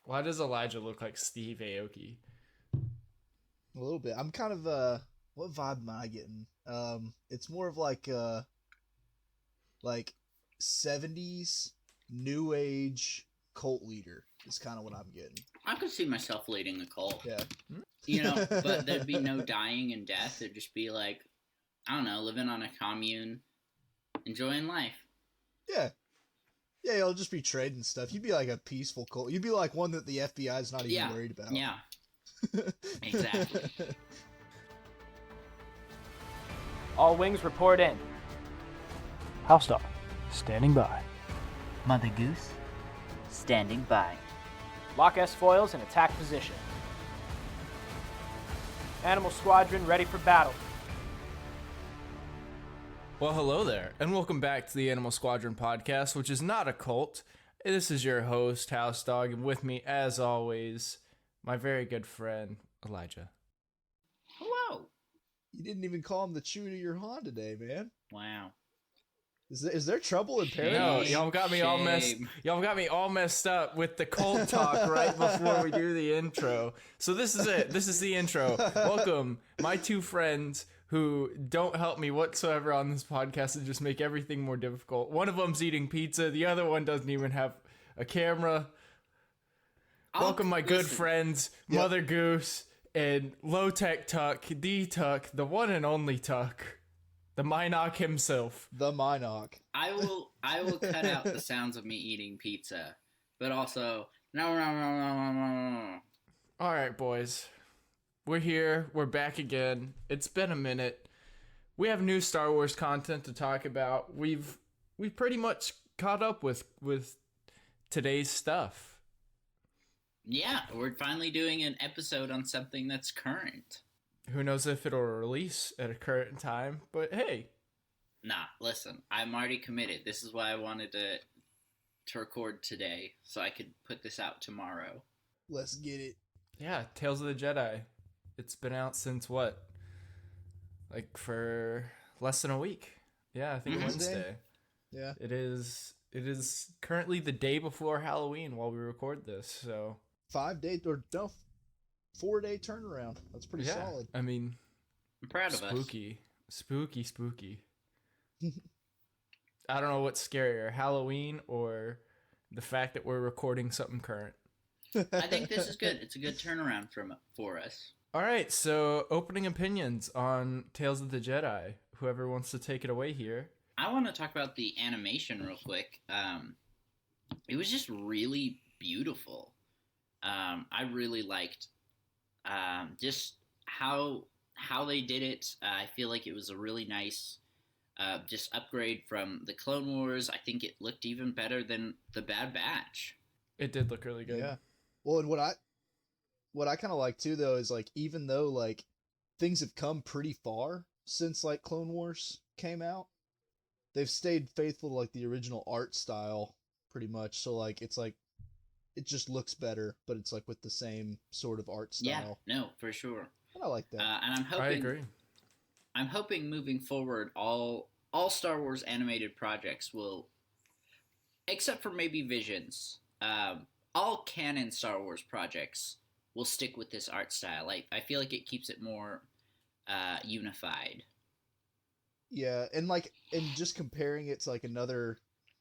Why does Elijah look like Steve Aoki? A little bit. I'm kind of what vibe am I getting? It's more of like 70s new age cult leader is kind of what I'm getting. I could see myself leading a cult. Yeah. But there'd be no dying and death. It'd just be like, I don't know, living on a commune, enjoying life. Yeah. Yeah, it'll just be trading stuff. You'd be like a peaceful cult. You'd be like one that the FBI is not even worried about. Yeah. Exactly. All wings report in. HouseDog, standing by. Mother Goose, standing by. Lock S foils in attack position. Animal Squadron ready for battle. Well, hello there, and welcome back to the Animal Squadron podcast, which is not a cult. This is your host, HouseDog, and with me, as always, my very good friend, Elijah. Hello. You didn't even call him the chew to your Han today, man. Wow. Is there trouble in Paradise? No, y'all got me all messed. Y'all got me all messed up with the cold talk right before we do the intro. So this is it. This is the intro. Welcome, my two friends who don't help me whatsoever on this podcast and just make everything more difficult. One of them's eating pizza. The other one doesn't even have a camera. Welcome, my good friends, Mother Goose and Lowtech Tuck, the one and only Tuck. The Minoc himself. The Minoc. I will cut out the sounds of me eating pizza, but also no. All right, boys. We're here. We're back again. It's been a minute. We have new Star Wars content to talk about. We've pretty much caught up with today's stuff. Yeah, we're finally doing an episode on something that's current. Who knows if it'll release at a current time, but hey. Nah, listen, I'm already committed. This is why I wanted to record today, so I could put this out tomorrow. Let's get it. Yeah, Tales of the Jedi. It's been out since what? Like for less than a week. Yeah, I think Wednesday. Yeah. It is currently the day before Halloween while we record this, so 4-day turnaround. That's pretty solid. I mean, I'm proud of us. Spooky. I don't know what's scarier, Halloween or the fact that we're recording something current. I think this is good. It's a good turnaround for us. All right, so opening opinions on Tales of the Jedi. Whoever wants to take it away here. I want to talk about the animation real quick. It was just really beautiful. I really liked just how they did it. I feel like it was a really nice just upgrade from the Clone Wars. I think it looked even better than the Bad Batch. It did look really good. Yeah. Well, and what I kind of like too, though, is like even though like things have come pretty far since like Clone Wars came out, they've stayed faithful to like the original art style pretty much. So like it's like it just looks better, but it's like with the same sort of art style. Yeah, no, for sure. And I like that. And I'm hoping. I agree. I'm hoping moving forward, all Star Wars animated projects will, except for maybe Visions, all canon Star Wars projects will stick with this art style. Like I feel like it keeps it more unified. Yeah, and just comparing it to like another,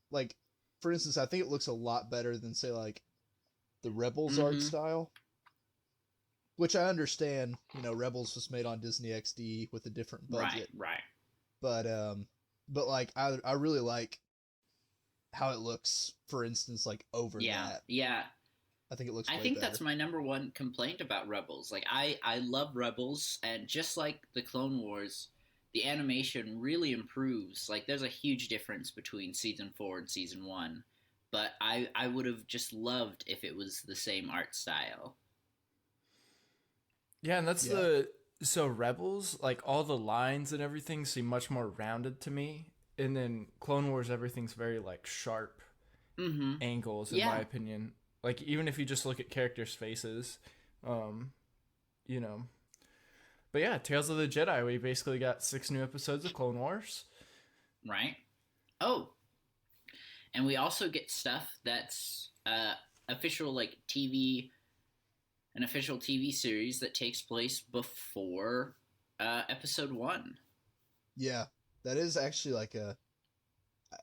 like for instance, I think it looks a lot better than say like the Rebels art style. Which I understand, Rebels was made on Disney XD with a different budget. Right. But like I really like how it looks, for instance, like over that. Yeah. I think it looks way I think better. that's my number one complaint about Rebels. Like I love Rebels, and just like the Clone Wars, the animation really improves. Like there's a huge difference between season 4 and season 1. But I would have just loved if it was the same art style. Yeah, and that's so Rebels, like all the lines and everything seem much more rounded to me. And then Clone Wars, everything's very like sharp angles, in my opinion. Like even if you just look at characters' faces, But yeah, Tales of the Jedi, we basically got 6 new episodes of Clone Wars. Right. Oh, and we also get stuff that's official an official TV series that takes place before episode 1. Yeah, that is actually like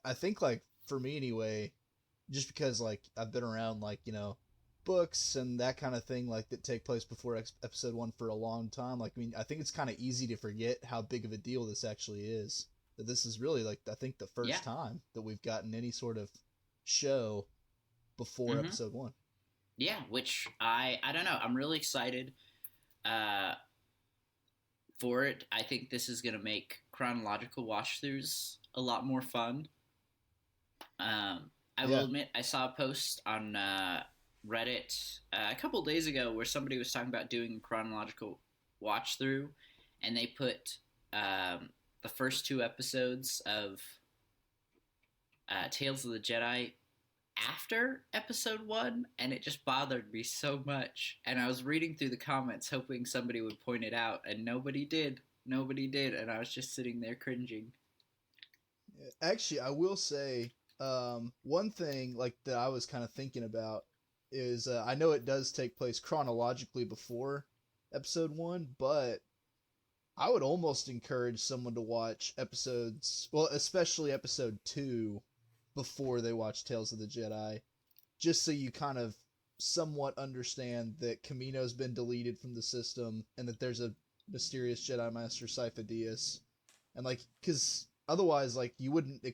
I think like for me anyway, just because like I've been around like, books and that kind of thing like that take place before episode 1 for a long time. Like, I mean, I think it's kind of easy to forget how big of a deal this actually is. That this is really like, I think the first time that we've gotten any sort of show before episode 1. Yeah, which I don't know. I'm really excited for it. I think this is going to make chronological watch-throughs a lot more fun. I will admit, I saw a post on Reddit a couple days ago where somebody was talking about doing a chronological watch-through, and they put the first 2 episodes of Tales of the Jedi after episode 1, and it just bothered me so much. And I was reading through the comments hoping somebody would point it out, and nobody did, and I was just sitting there cringing. Actually, I will say one thing like that I was kind of thinking about is I know it does take place chronologically before episode 1, but I would almost encourage someone to watch especially episode 2 before they watch Tales of the Jedi, just so you kind of somewhat understand that Kamino's been deleted from the system and that there's a mysterious Jedi Master Sifo-Dyas, and like, because otherwise, like, you wouldn't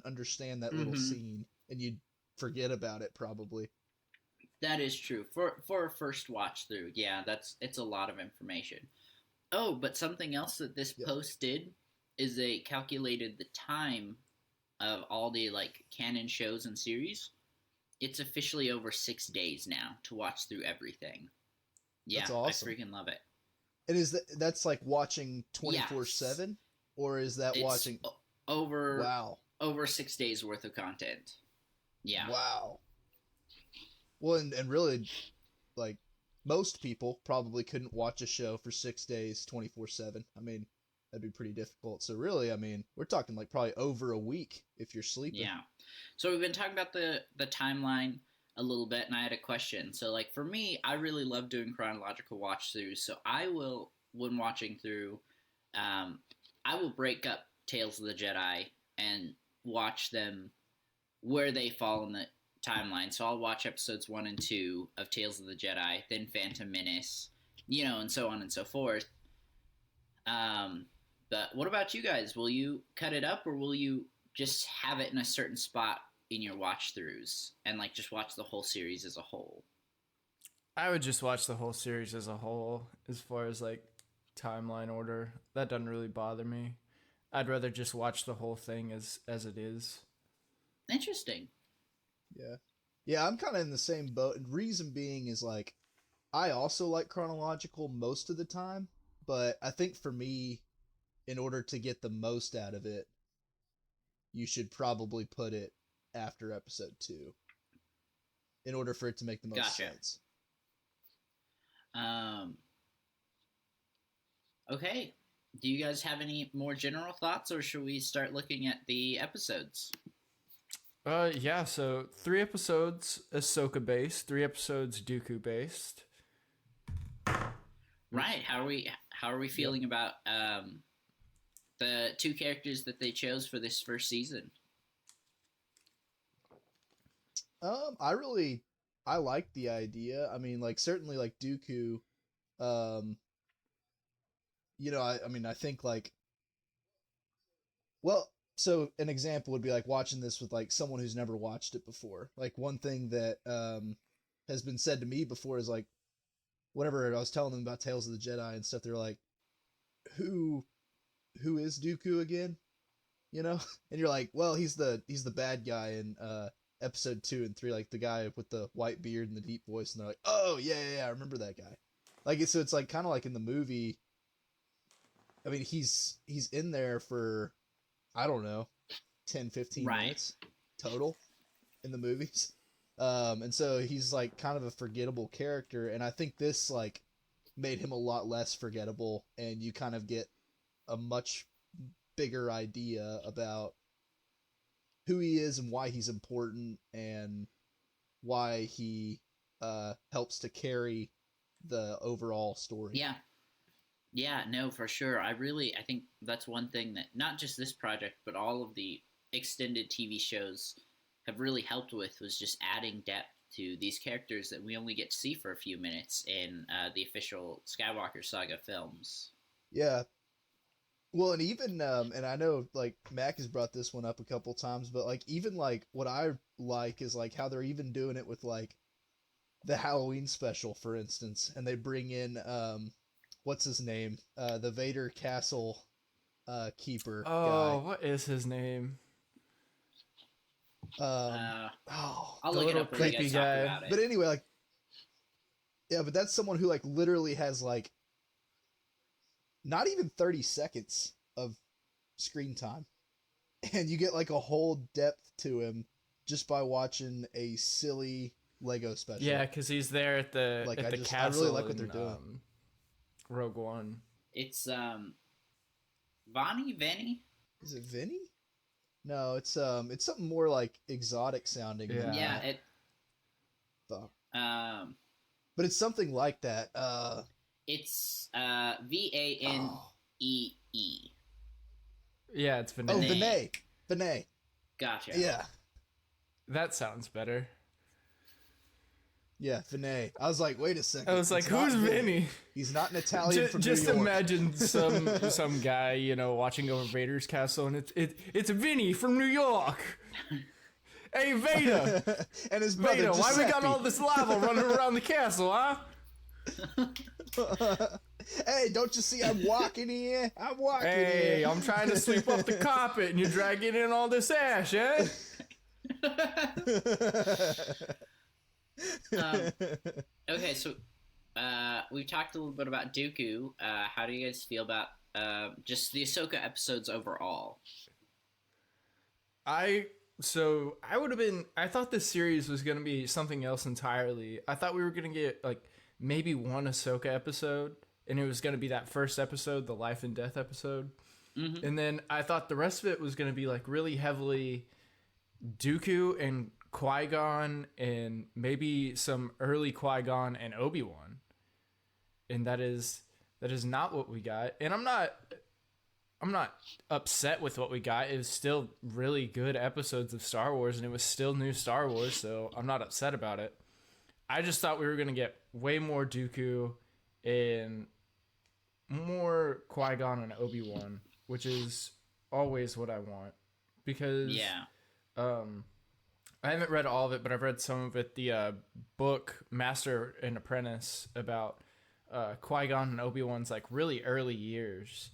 understand that little scene and you'd forget about it probably. That is true for a first watch through. Yeah, it's a lot of information. Oh, but something else that this post did is they calculated the time of all the like canon shows and series. It's officially over 6 days now to watch through everything. Yeah, that's awesome. I freaking love it. And that's like watching 24/7, or is that watching over 6 days worth of content? Yeah. Wow. Well, and really, like, most people probably couldn't watch a show for 6 days 24/7. I mean, that'd be pretty difficult. So really, I mean, we're talking like probably over a week if you're sleeping. Yeah. So we've been talking about the timeline a little bit, and I had a question. So like for me, I really love doing chronological watch throughs. So I will, when watching through, I will break up Tales of the Jedi and watch them where they fall in the timeline. So I'll watch episodes 1 and 2 of Tales of the Jedi, then Phantom Menace, and so on and so forth. But what about you guys? Will you cut it up, or will you just have it in a certain spot in your watch throughs and like just watch the whole series as a whole? I would just watch the whole series as a whole. As far as like timeline order, that doesn't really bother me. I'd rather just watch the whole thing as it is. Interesting. Yeah, I'm kind of in the same boat. And reason being is like, I also like chronological most of the time, but I think for me, in order to get the most out of it, you should probably put it after episode 2 in order for it to make the most sense. Okay. Do you guys have any more general thoughts, or should we start looking at the episodes? Yeah, so 3 episodes Ahsoka based, 3 episodes Dooku based. Right. How are we feeling about the 2 characters that they chose for this first season? I like the idea. I mean, like, certainly like Dooku, I think like, well, so an example would be like watching this with like someone who's never watched it before. Like, one thing that has been said to me before is like, whenever I was telling them about Tales of the Jedi and stuff, they're like, who is Dooku again? And you're like, well, he's the bad guy in episode 2 and 3, like the guy with the white beard and the deep voice, and they're like, oh yeah, I remember that guy. Like, so it's like kind of like in the movie. I mean, he's in there for, I don't know, 10-15 minutes total in the movies. And so he's like kind of a forgettable character, and I think this like made him a lot less forgettable, and you kind of get a much bigger idea about who he is and why he's important, and why he helps to carry the overall story. Yeah, no, for sure. I think that's one thing that not just this project, but all of the extended TV shows have really helped with was just adding depth to these characters that we only get to see for a few minutes in the official Skywalker Saga films. Yeah. Well, and even, and I know, like, Mac has brought this one up a couple times, but, like, even, like, what I like is, like, how they're even doing it with, like, the Halloween special, for instance, and they bring in, what's his name? The Vader Castle keeper guy. What is his name? I'll the look it little up when you creepy guys talk guy. about it. But anyway, like, yeah, but that's someone who, like, literally has, like, not even 30 seconds of screen time. And you get, like, a whole depth to him just by watching a silly Lego special. Yeah, because he's there at the Like, at the I castle. really like what they're doing. Rogue One. It's Vinny? Is it Vinny? No, it's something more like exotic sounding. than Yeah. that. It But it's something like that. it's Vanee. Yeah, it's Vinay. Oh, Vinay. Vinay. Gotcha. Yeah. That sounds better. Yeah, Vinay. I was like, wait a second. I was like, It's not who's Vinny? He's not an Italian from Just New York. imagine some guy, watching over Vader's castle, and it's Vinny from New York. Hey, Vader! And his brother, Vader, why we got Giuseppe. all this lava running around the castle, huh? Hey, don't you see I'm walking here? I'm walking Hey, here. I'm trying to sweep up the carpet, and you're dragging in all this ash, eh? Okay, so we've talked a little bit about Dooku. How do you guys feel about just the Ahsoka episodes overall? I thought this series was going to be something else entirely. I thought we were going to get like maybe one Ahsoka episode, and it was going to be that first episode, the life and death episode. Mm-hmm. And then I thought the rest of it was going to be like really heavily Dooku and Qui-Gon and maybe some early Qui-Gon and Obi-Wan. And that is not what we got. And I'm not upset with what we got. It was still really good episodes of Star Wars, and it was still new Star Wars, so I'm not upset about it. I just thought we were going to get way more Dooku and more Qui-Gon and Obi-Wan, which is always what I want. Because I haven't read all of it, but I've read some of it. The book Master and Apprentice about Qui-Gon and Obi-Wan's like really early years.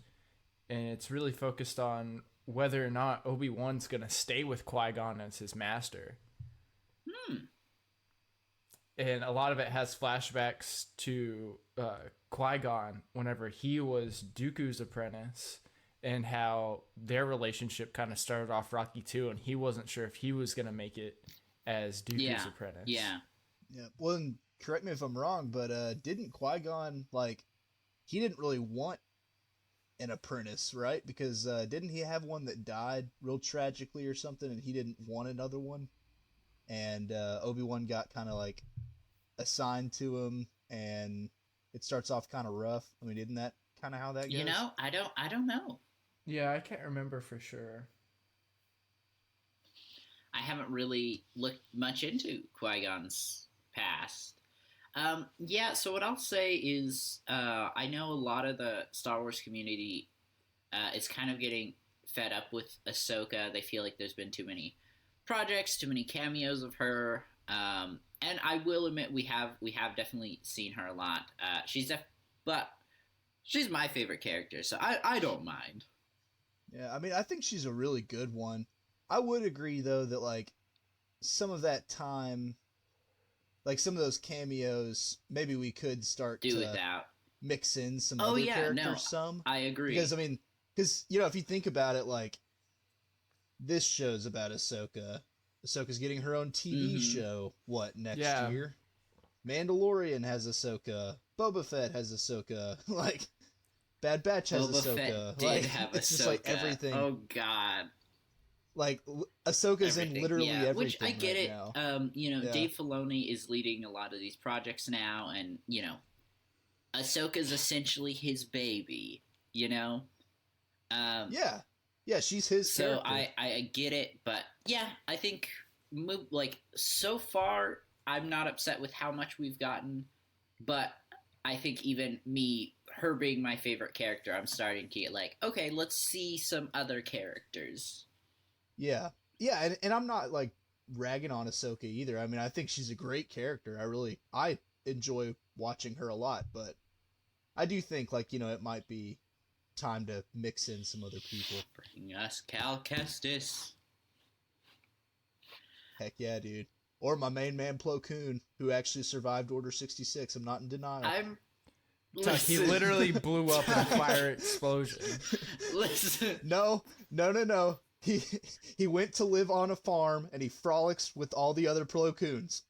And it's really focused on whether or not Obi-Wan's going to stay with Qui-Gon as his master. And a lot of it has flashbacks to Qui-Gon whenever he was Dooku's apprentice and how their relationship kind of started off rocky too, and he wasn't sure if he was going to make it as Dooku's apprentice. Yeah. Well, and correct me if I'm wrong, but didn't Qui-Gon, like, he didn't really want an apprentice, right? Because didn't he have one that died real tragically or something, and he didn't want another one? And Obi-Wan got kind of like assigned to him, and it starts off kind of rough. I mean, isn't that kind of how that goes? I don't know. Yeah, I can't remember for sure. I haven't really looked much into Qui-Gon's past. So what I'll say is I know a lot of the Star Wars community is kind of getting fed up with Ahsoka. They feel like there's been too many projects, too many cameos of her. And I will admit we have definitely seen her a lot. But she's my favorite character, so I don't mind. Yeah, I mean, I think she's a really good one. I would agree, though, that, like, some of that time, like, some of those cameos, maybe we could start Do to without. mix in some other characters some. I agree. Because, I mean, if you think about it, like, this show's about Ahsoka. Ahsoka's getting her own TV show, next year? Mandalorian has Ahsoka. Boba Fett has Ahsoka. Like, Bad Batch has Boba Ahsoka. Fett did like, have it's Ahsoka. just like everything. Oh, God. Like Ahsoka's in Everything. literally Yeah, everything. which I get right it. now. Yeah. Dave Filoni is leading a lot of these projects now, and Ahsoka's essentially his baby. You know. Yeah, yeah, she's his So character. I get it, but yeah, I think so far I'm not upset with how much we've gotten, but I think even her being my favorite character, I'm starting to get like, okay, let's see some other characters. Yeah, yeah, and I'm not like ragging on Ahsoka either. I mean, I think she's a great character. I enjoy watching her a lot, but I do think like it might be time to mix in some other people. Bring us Cal Kestis. Heck yeah, dude. Or my main man Plo Koon, who actually survived Order 66. I'm not in denial. Tuck, he literally blew up in a fire explosion. Listen. No. He went to live on a farm and he frolics with all the other Plo Koons.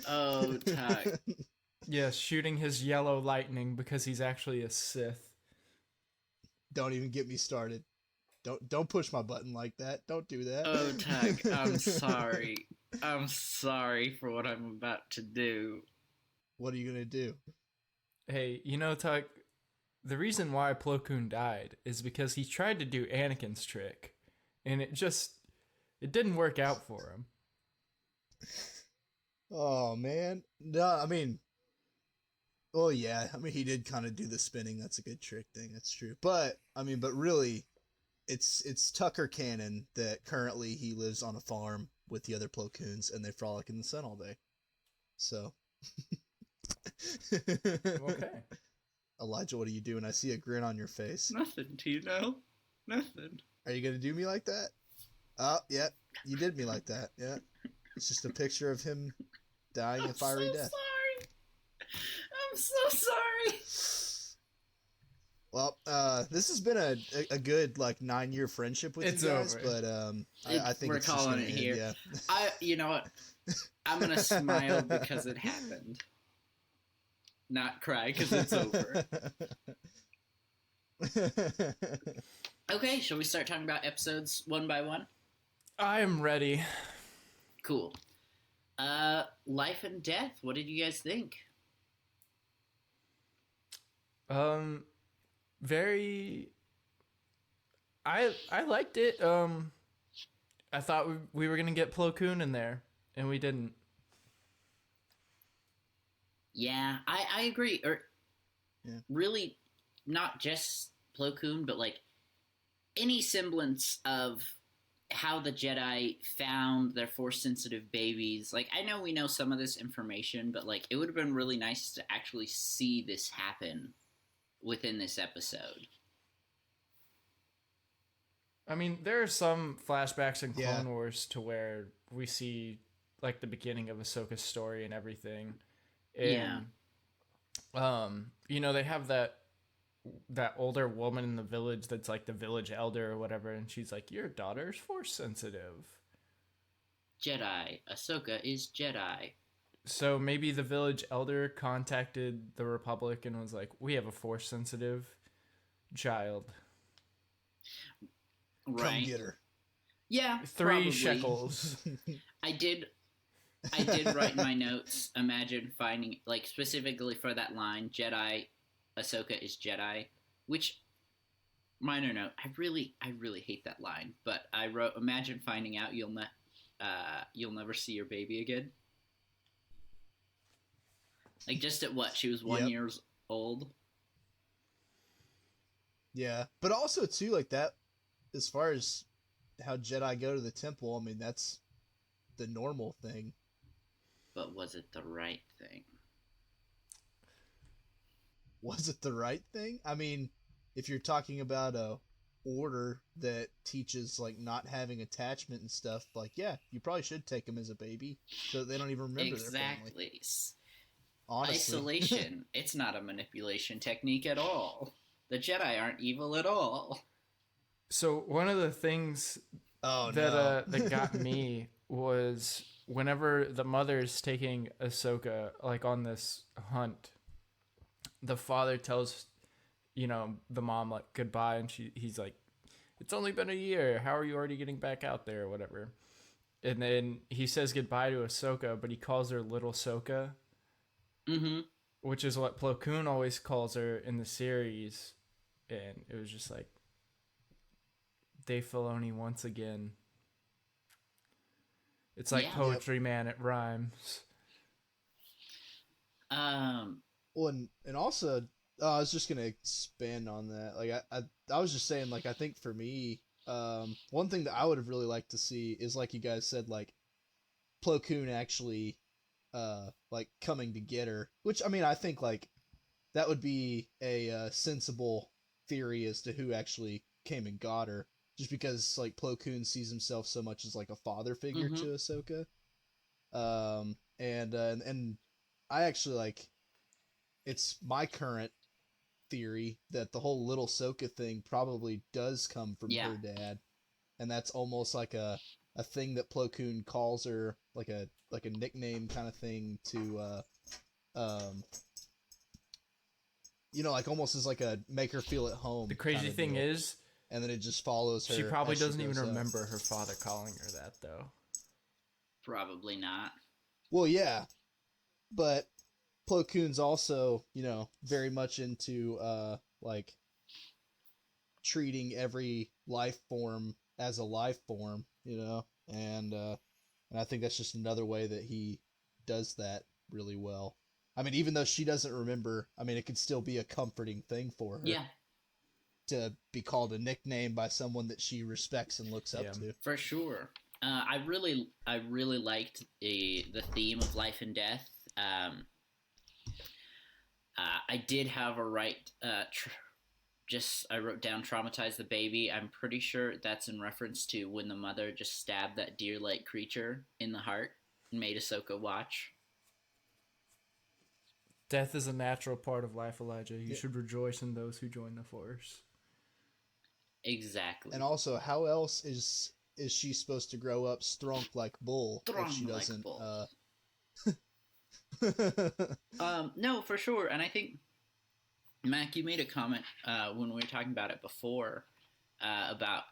Oh, Tuck. Yes, shooting his yellow lightning because he's actually a Sith. Don't even get me started. Don't push my button like that. Don't do that. Oh, Tuck, I'm sorry. I'm sorry for what I'm about to do. What are you gonna do? Hey, Tuck, the reason why Plo Koon died is because he tried to do Anakin's trick, and it didn't work out for him. Oh man, no, I mean, oh yeah, I mean he did kind of do the spinning. That's a good trick thing. That's true. But really, it's Tucker canon that currently he lives on a farm with the other Plo Koons and they frolic in the sun all day. So. Okay. Elijah, what are you doing? I see a grin on your face. Nothing, Tino. Nothing. Are you gonna do me like that? Oh, yeah, you did me like that. Yeah, it's just a picture of him dying a fiery death. Sorry. I'm so sorry. Well, this has been a good 9-year friendship with It's you guys, over. but I think we're it's just calling gonna it end, here. Yeah. You know what? I'm gonna smile because it happened, not cry because it's over. Okay, shall we start talking about episodes one by one? I am ready. Cool. Life and Death. What did you guys think? Very. I liked it. I thought we were gonna get Plo Koon in there, and we didn't. Yeah, I agree. Really, not just Plo Koon, but any semblance of how the Jedi found their Force-sensitive babies. I know we know some of this information, but it would have been really nice to actually see this happen within this episode. I mean, there are some flashbacks in Clone Yeah. Wars to where we see the beginning of Ahsoka's story and everything. And, they have that older woman in the village that's the village elder or whatever, and she's like, your daughter's Force sensitive. Jedi. Ahsoka is Jedi. So maybe the village elder contacted the Republic and was like, we have a Force sensitive child. Right. Come get her. Yeah, 3 probably. shekels. I did write in my notes, imagine finding, specifically for that line, Jedi, Ahsoka is Jedi, which, minor note, I really hate that line, but I wrote, imagine finding out you'll never see your baby again. Just at what? She was 1 years old? Yeah, but also too that, as far as how Jedi go to the temple, I mean that's the normal thing. But was it the right thing? Was it the right thing? I mean, if you're talking about a order that teaches not having attachment and stuff, yeah, you probably should take them as a baby so that they don't even remember their family. Exactly. Honestly. Isolation. It's not a manipulation technique at all. The Jedi aren't evil at all. So one of the things that got me was whenever the mother's taking Ahsoka on this hunt, the father tells the mom goodbye, and he's like, It's only been a year. How are you already getting back out there or whatever? And then he says goodbye to Ahsoka, but he calls her Little Soka, Mm-hmm. which is what Plo Koon always calls her in the series. And it was just like, Dave Filoni once again. It's like poetry, man. It rhymes. Well, and also, I was just gonna expand on that. Like, I was just saying, like, I think for me, one thing that I would have really liked to see is, like you guys said, like, Plo Koon actually, like, coming to get her. Which, I mean, I think, like, that would be a sensible theory as to who actually came and got her. Just because, like, Plo Koon sees himself so much as, like, a father figure to Ahsoka. And I actually, like, it's my current theory that the whole Little Soka thing probably does come from her dad. And that's almost like a thing that Plo Koon calls her, like a nickname kind of thing to, you know, like almost as like a make her feel at home. The crazy thing is, and then it just follows her. She probably doesn't even remember her father calling her that, though. Probably not. Well, yeah, but Plo Koon's also, you know, very much into like treating every life form as a life form, you know, and I think that's just another way that he does that really well. I mean, even though she doesn't remember, I mean, it could still be a comforting thing for her. Yeah. To be called a nickname by someone that she respects and looks up to. For sure. I really liked the theme of life and death. I did have a I wrote down traumatize the baby. I'm pretty sure that's in reference to when the mother just stabbed that deer-like creature in the heart and made Ahsoka watch. Death is a natural part of life, Elijah. You should rejoice in those who join the Force. Exactly. And also, how else is she supposed to grow up strong like bull if she doesn't? No, for sure. And I think, Mac, you made a comment when we were talking about it before about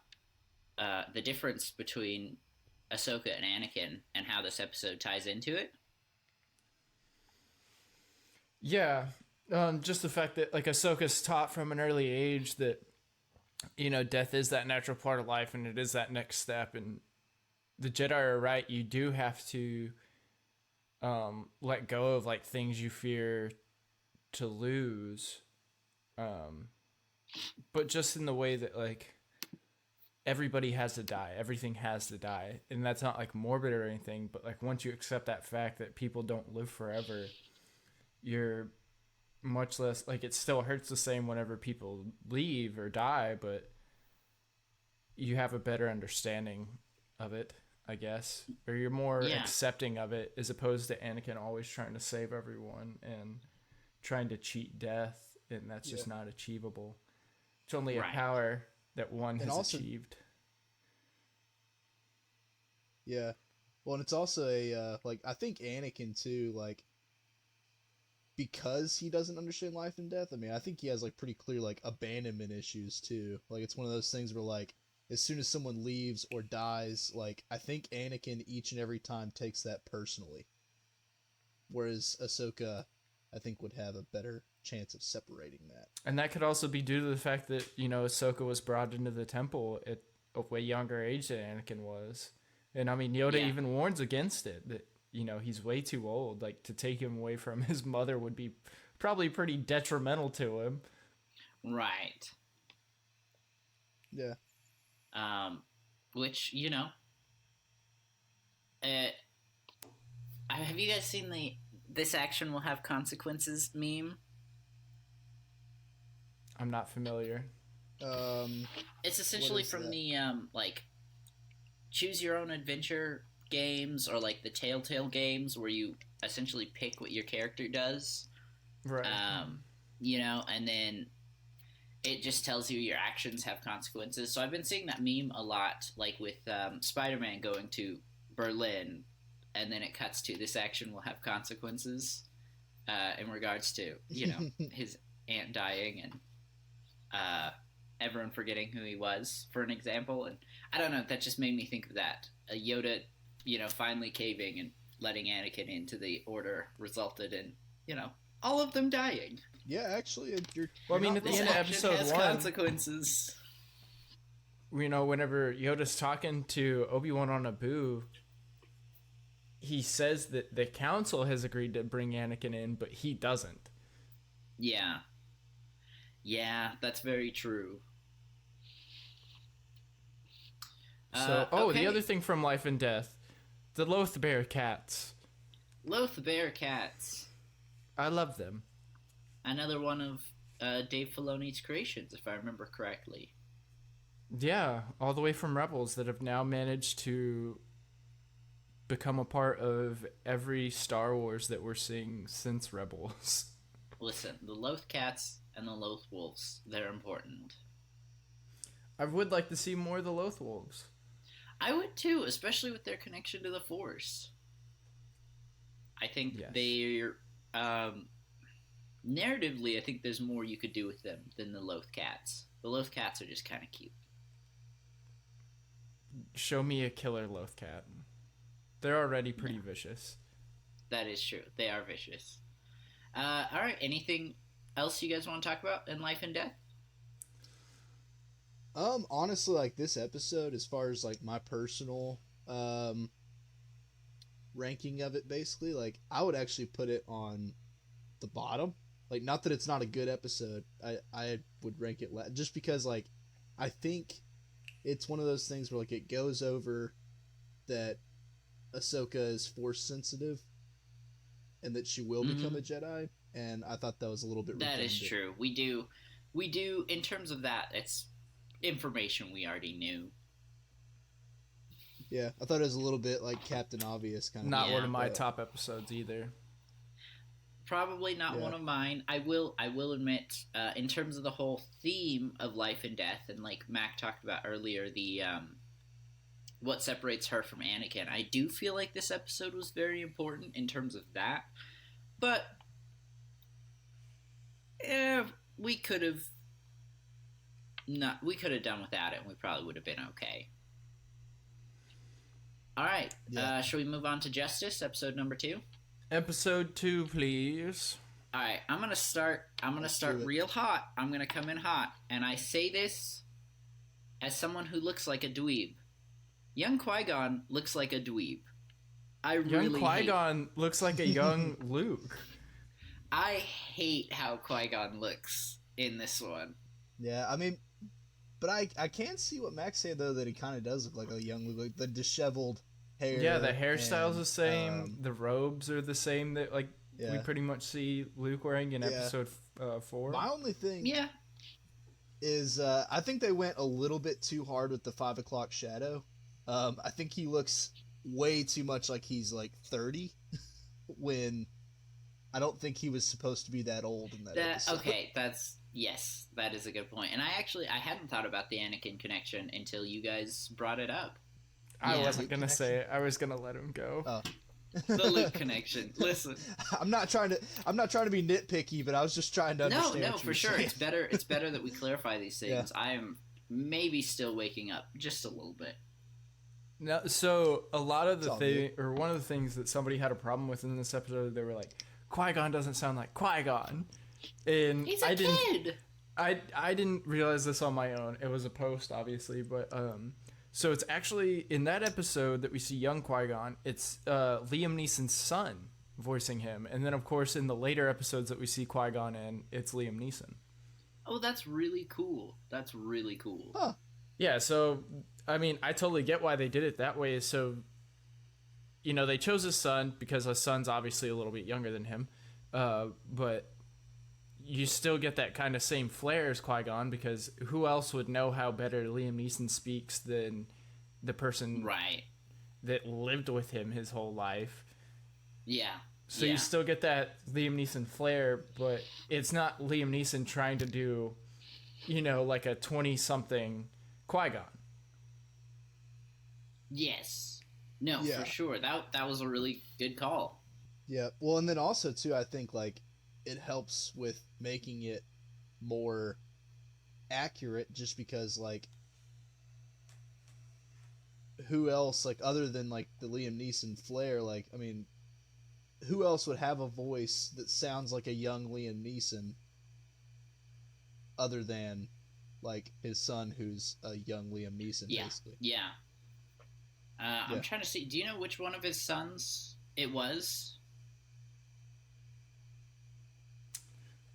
the difference between Ahsoka and Anakin and how this episode ties into it. Yeah, just the fact that like Ahsoka's taught from an early age that, you know, death is that natural part of life and it is that next step. And the Jedi are right. You do have to let go of like things you fear to lose. But just in the way that like everybody has to die, everything has to die. And that's not like morbid or anything, but like once you accept that fact that people don't live forever, you're much less like it still hurts the same whenever people leave or die, but you have a better understanding of it, I guess, or you're more accepting of it as opposed to Anakin always trying to save everyone and trying to cheat death, and that's just not achievable. It's only a power that one has achieved. Yeah, well, and it's also a like I think Anakin too, like, because he doesn't understand life and death, I mean, I think he has, like, pretty clear, like, abandonment issues, too. Like, it's one of those things where, like, as soon as someone leaves or dies, like, I think Anakin each and every time takes that personally. Whereas Ahsoka, I think, would have a better chance of separating that. And that could also be due to the fact that, you know, Ahsoka was brought into the temple at a way younger age than Anakin was. And, I mean, Yoda even warns against it, that, you know, he's way too old. Like, to take him away from his mother would be probably pretty detrimental to him. Right. Yeah. Which, you know, have you guys seen the "this action will have consequences" meme? I'm not familiar. It's essentially from the like choose your own adventure games, or like the Telltale games where you essentially pick what your character does. Right. You know, and then it just tells you your actions have consequences. So I've been seeing that meme a lot, like with Spider-Man going to Berlin, and then it cuts to "this action will have consequences," in regards to, you know, his aunt dying, and everyone forgetting who he was, for an example. And I don't know, that just made me think of that. Yoda, finally caving and letting Anakin into the Order resulted in, all of them dying. Yeah, actually, you're. Well, I mean, not at the wrong. end of Action episode has 1, consequences. whenever Yoda's talking to Obi-Wan on Naboo, he says that the Council has agreed to bring Anakin in, but he doesn't. Yeah. Yeah, that's very true. So, okay. the other thing from Life and Death, the Loth Bear cats. Loth Bear cats. I love them. Another one of Dave Filoni's creations, if I remember correctly. Yeah, all the way from Rebels that have now managed to become a part of every Star Wars that we're seeing since Rebels. Listen, the Loth cats and the Loth wolves, they're important. I would like to see more of the Loth Wolves. I would too, especially with their connection to the Force. I think Yes. they're... narratively, I think there's more you could do with them than the Loth cats. The Loth cats are just kind of cute. Show me a killer Loth cat. They're already pretty vicious. That is true. They are vicious. Alright, anything else you guys want to talk about in Life and Death? Honestly, like this episode, as far as like my personal ranking of it, basically, like I would actually put it on the bottom. Like, not that it's not a good episode. I would rank it just because, like, I think it's one of those things where like it goes over that Ahsoka is Force sensitive and that she will become a Jedi, and I thought that was a little bit That redundant. is true. We do, in terms of that, it's information we already knew. Yeah, I thought it was a little bit like Captain Obvious kind of. Not Yeah, one of my but- top episodes either. Probably not Yeah. one of mine. I will admit, in terms of the whole theme of life and death, and like Mac talked about earlier, the what separates her from Anakin, I do feel like this episode was very important in terms of that. But we could have done without it, and we probably would have been okay. All right, Yeah. shall we move on to Justice, episode number 2? Episode 2, please. All right, I'm gonna start Let's do it. real hot. I'm gonna come in hot, and I say this as someone who looks like a dweeb. Young Qui-Gon looks like a dweeb. Young Qui-Gon looks like a young Luke. I hate how Qui-Gon looks in this one. Yeah, I mean, but I can see what Max said though, that he kind of does look like a young Luke, like the disheveled hair. Yeah, the hairstyle's and, the same. The robes are the same that we yeah. pretty much see Luke wearing in Yeah. episode 4. My only thing Yeah, is I think they went a little bit too hard with the 5 o'clock shadow. I think he looks way too much like he's like 30 when I don't think he was supposed to be that old in that episode. okay, yes, that is a good point. And I hadn't thought about the Anakin connection until you guys brought it up. I Yeah. wasn't going to say it. I was going to let him go. Oh. The Luke connection. Listen. I'm not trying to be nitpicky, but I was just trying to understand. No, what you for were sure. saying. It's better that we clarify these things. Yeah. I am maybe still waking up just a little bit. No, so a lot of It's the all thing, or one of the things that somebody had a problem with in this episode, they were like, Qui-Gon doesn't sound like Qui-Gon, and He's a I didn't. kid. I didn't realize this on my own. It was a post, obviously, but so it's actually in that episode that we see young Qui-Gon. It's Liam Neeson's son voicing him, and then of course in the later episodes that we see Qui-Gon in, it's Liam Neeson. Oh, that's really cool. That's really cool. Huh. Yeah, so I mean, I totally get why they did it that way. So, they chose his son because his son's obviously a little bit younger than him, but you still get that kind of same flair as Qui-Gon, because who else would know how better Liam Neeson speaks than the person Right. that lived with him his whole life? Yeah. So yeah. you still get that Liam Neeson flair, but it's not Liam Neeson trying to do, like a 20-something Qui-Gon. Yes. No, Yeah. for sure. That was a really good call. Yeah. Well, and then also too, I think like it helps with making it more accurate just because like who else like other than like the Liam Neeson flair, like I mean who else would have a voice that sounds like a young Liam Neeson other than like his son who's a young Liam Neeson basically. Yeah. I'm trying to see, do you know which one of his sons it was?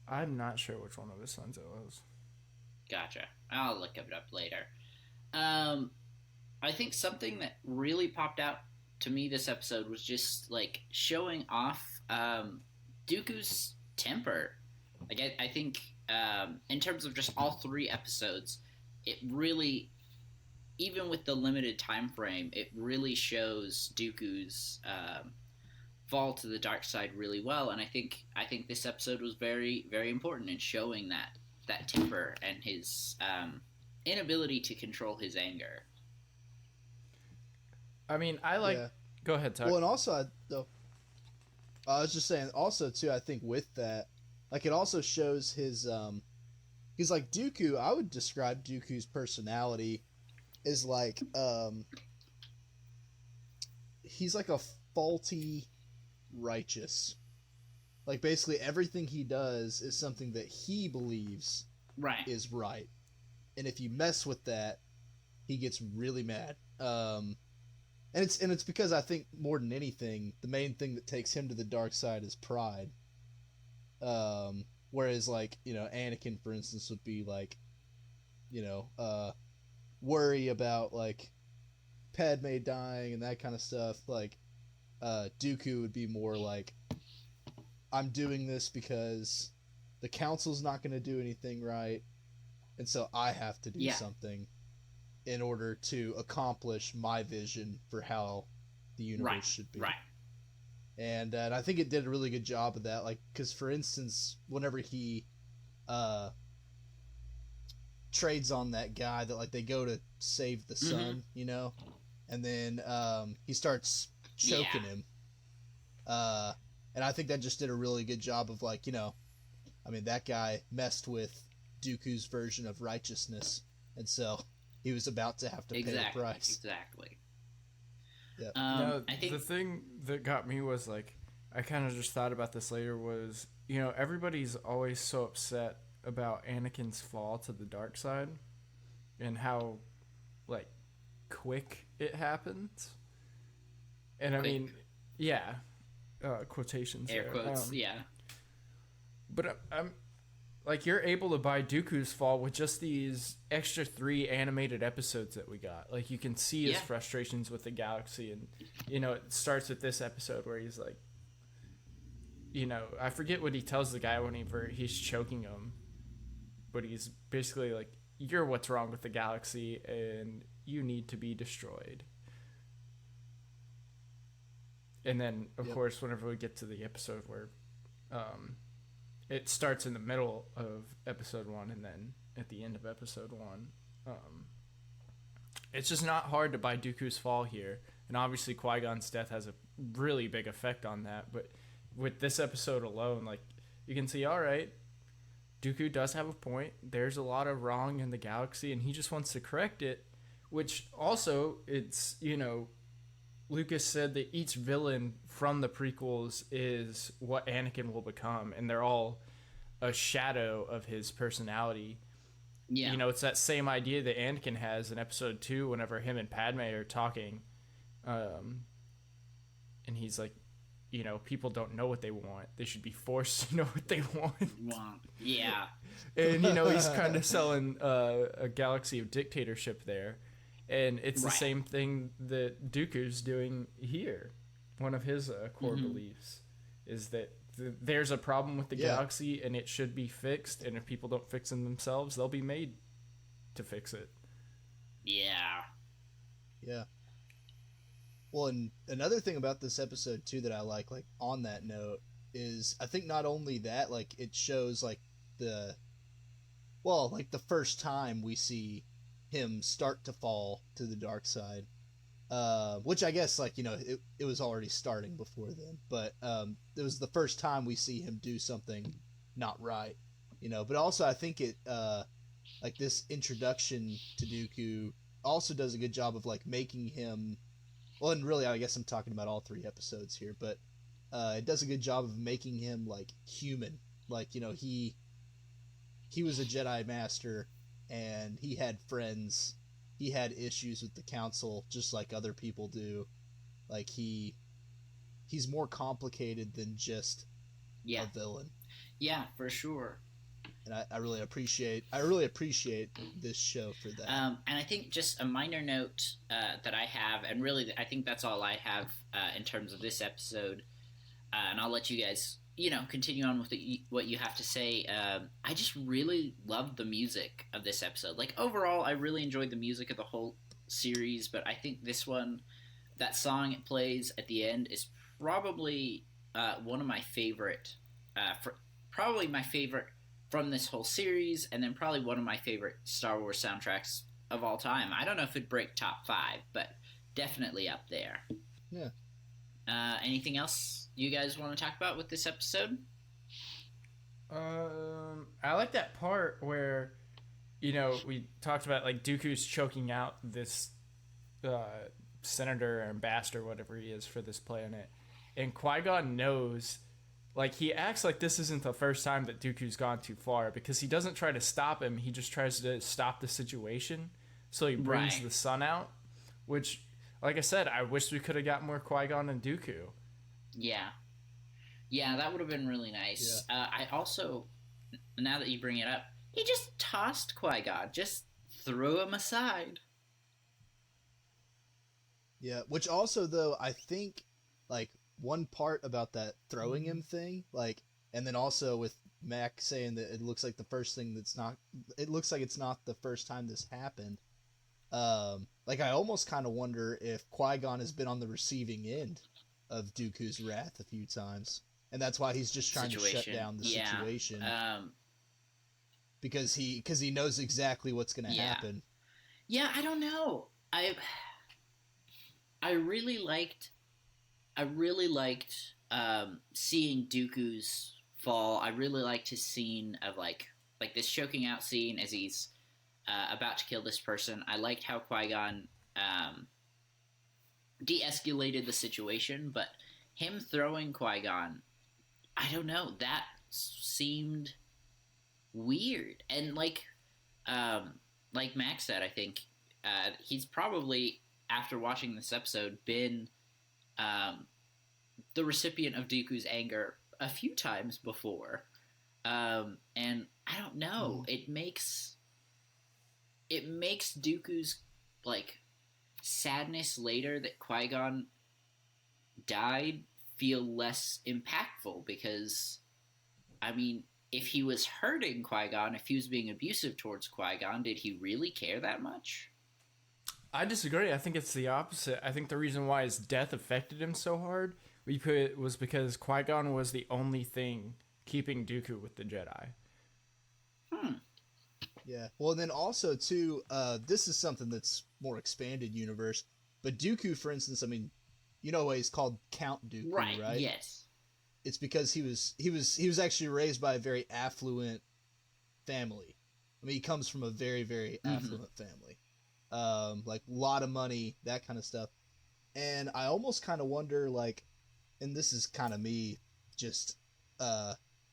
I'm not sure which one of his sons it was. Gotcha. I'll look it up later. I think something that really popped out to me this episode was just like showing off Dooku's temper. Like I think in terms of just all 3 episodes, it really, even with the limited time frame, it really shows Dooku's fall to the dark side really well. And I think this episode was very, very important in showing that temper and his inability to control his anger. I mean, I like. Yeah. Go ahead, Tuck. Well, and also I was just saying also too. I think with that, like it also shows his he's like Dooku. I would describe Dooku's personality as like he's like a faulty righteous. Like basically everything he does is something that he believes is right, and if you mess with that, he gets really mad. And it's because I think more than anything, the main thing that takes him to the dark side is pride. Whereas like, you know, Anakin, for instance, would be like, you know, worry about like Padme dying and that kind of stuff. Like, Dooku would be more like, I'm doing this because the council's not going to do anything right, and so I have to do something in order to accomplish my vision for how the universe should be. Right. And I think it did a really good job of that. Like, because for instance, whenever he trades on that guy that like they go to save the son, you know, and then he starts choking him. And I think that just did a really good job of like, you know, I mean, that guy messed with Dooku's version of righteousness, and so he was about to have to pay the price. Exactly. Yeah. I think the thing that got me was like, I kind of just thought about this later was, you know, everybody's always so upset about Anakin's fall to the dark side and how like quick it happens. And quick. I mean, yeah, quotations, air quotes, But I'm like, you're able to buy Dooku's fall with just these extra 3 animated episodes that we got. Like, you can see his frustrations with the galaxy, and, you know, it starts with this episode where he's like, you know, I forget what he tells the guy whenever he's choking him, but he's basically like, you're what's wrong with the galaxy, and you need to be destroyed. And then, of course, whenever we get to the episode where it starts in the middle of episode 1 and then at the end of episode 1, it's just not hard to buy Dooku's fall here. And obviously Qui-Gon's death has a really big effect on that. But with this episode alone, like, you can see, all right, Dooku does have a point. There's a lot of wrong in the galaxy, and he just wants to correct it. Which also, it's, you know, Lucas said that each villain from the prequels is what Anakin will become, and they're all a shadow of his personality. Yeah. You know, it's that same idea that Anakin has in episode 2 whenever him and Padme are talking. And he's like, you know, people don't know what they want. They should be forced to know what they want. Yeah. And, you know, he's kind of selling a galaxy of dictatorship there. And it's the same thing that Dooku's doing here. One of his core beliefs is that there's a problem with the galaxy and it should be fixed. And if people don't fix it themselves, they'll be made to fix it. Yeah. Yeah. Well, and another thing about this episode, too, that I like on that note, is I think not only that, like, it shows, like, the first time we see him start to fall to the dark side, which I guess, like, you know, it was already starting before then, but it was the first time we see him do something not right, you know. But also I think it like this introduction to Dooku also does a good job of like making him, well, and really I guess I'm talking about all 3 episodes here, but it does a good job of making him like human. Like, you know, he was a Jedi master and he had friends. He had issues with the council just like other people do. Like he's more complicated than just Yeah. a villain. Yeah, for sure. And I really appreciate this show for that. And I think just a minor note that I have, and really I think that's all I have in terms of this episode, and I'll let you guys, you know, continue on with what you have to say. I just really loved the music of this episode. Like, overall, I really enjoyed the music of the whole series, but I think this one, that song it plays at the end, is probably one of my favorite, probably my favorite from this whole series, and then probably one of my favorite Star Wars soundtracks of all time. I don't know if it'd break top 5, but definitely up there. Yeah. Anything else you guys want to talk about with this episode? I like that part where, you know, we talked about like Dooku's choking out this senator or ambassador, whatever he is for this planet, and Qui-Gon knows. Like, he acts like this isn't the first time that Dooku's gone too far, because he doesn't try to stop him. He just tries to stop the situation. So he brings the sun out, which, like I said, I wish we could have got more Qui-Gon and Dooku. Yeah. Yeah, that would have been really nice. Yeah. I also, now that you bring it up, he just tossed Qui-Gon, just threw him aside. Yeah, which also, though, I think, like, one part about that throwing him thing, like, and then also with Mac saying that it looks like it's not the first time this happened. Like, I almost kind of wonder if Qui-Gon has been on the receiving end of Dooku's wrath a few times, and that's why he's just trying to shut down the situation. Because he knows exactly what's going to happen. Yeah, I don't know. I really liked seeing Dooku's fall. I really liked his scene of like this choking out scene as he's about to kill this person. I liked how Qui-Gon de-escalated the situation, but him throwing Qui-Gon, I don't know, that seemed weird. And like Max said, I think he's probably, after watching this episode, been the recipient of Dooku's anger a few times before, and I don't know. It makes Dooku's like sadness later that Qui-Gon died feel less impactful, because I mean, if he was hurting Qui-Gon, if he was being abusive towards Qui-Gon, did he really care that much? I disagree. I think it's the opposite. I think the reason why his death affected him so hard was because Qui-Gon was the only thing keeping Dooku with the Jedi. Yeah. Well, and then also, too, this is something that's more expanded universe, but Dooku, for instance, I mean, you know why he's called Count Dooku, right? Yes. It's because he was actually raised by a very affluent family. I mean, he comes from a very, very affluent family. Like, a lot of money, that kind of stuff. And I almost kind of wonder, like, and this is kind of me just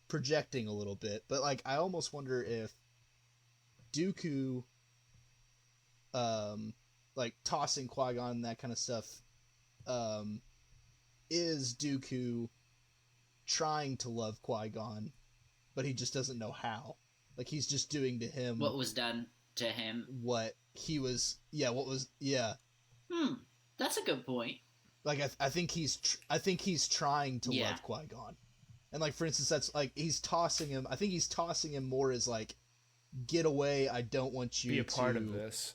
projecting a little bit, but, like, I almost wonder if Dooku, like, tossing Qui-Gon and that kind of stuff, is Dooku trying to love Qui-Gon, but he just doesn't know how. Like, he's just doing to him what was done to him. That's a good point. Like, I think he's trying to love Qui-Gon, and like, for instance, that's like he's tossing him. I think he's tossing him more as like, get away. I don't want you be a part of this.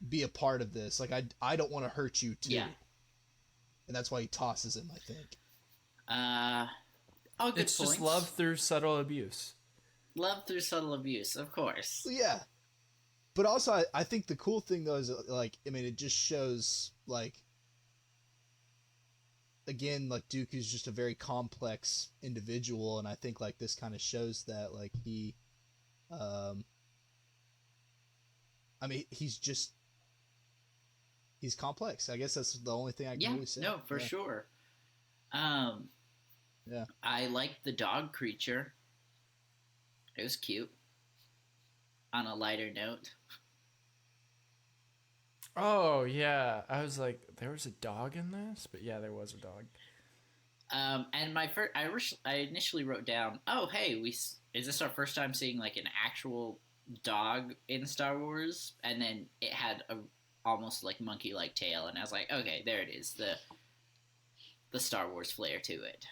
Be a part of this. Like, I don't want to hurt you too. Yeah. And that's why he tosses him, I think. All good It's points. just love through subtle abuse. Love through subtle abuse, of course. Yeah. But also, I think the cool thing, though, is, like, I mean, it just shows, like, again, like, Dooku's just a very complex individual, and I think, like, this kind of shows that, like, he, I mean, he's complex. I guess that's the only thing I can really say. No, for sure. Yeah. I liked the dog creature. It was cute. On a lighter note. Oh yeah, I was like, there was a dog in this, but yeah, there was a dog. And I initially wrote down, oh hey, is this our first time seeing like an actual dog in Star Wars? And then it had a almost like monkey-like tail, and I was like, okay, there it is, the Star Wars flair to it.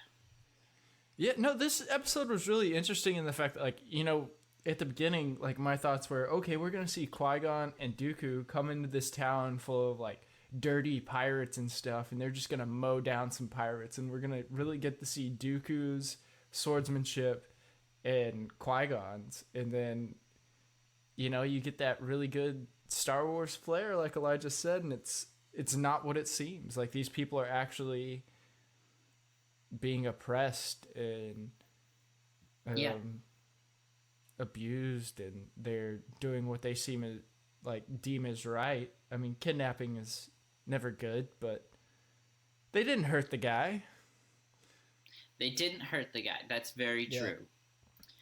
Yeah, no, this episode was really interesting in the fact that, like, you know, at the beginning, like, my thoughts were, okay, we're gonna see Qui-Gon and Dooku come into this town full of like dirty pirates and stuff, and they're just gonna mow down some pirates, and we're gonna really get to see Dooku's swordsmanship and Qui-Gon's, and then, you know, you get that really good Star Wars flair, like Elijah said, and it's not what it seems. Like, these people are actually being oppressed and abused, and they're doing what they deem as right. I mean, kidnapping is never good, but they didn't hurt the guy. They didn't hurt the guy. That's very true.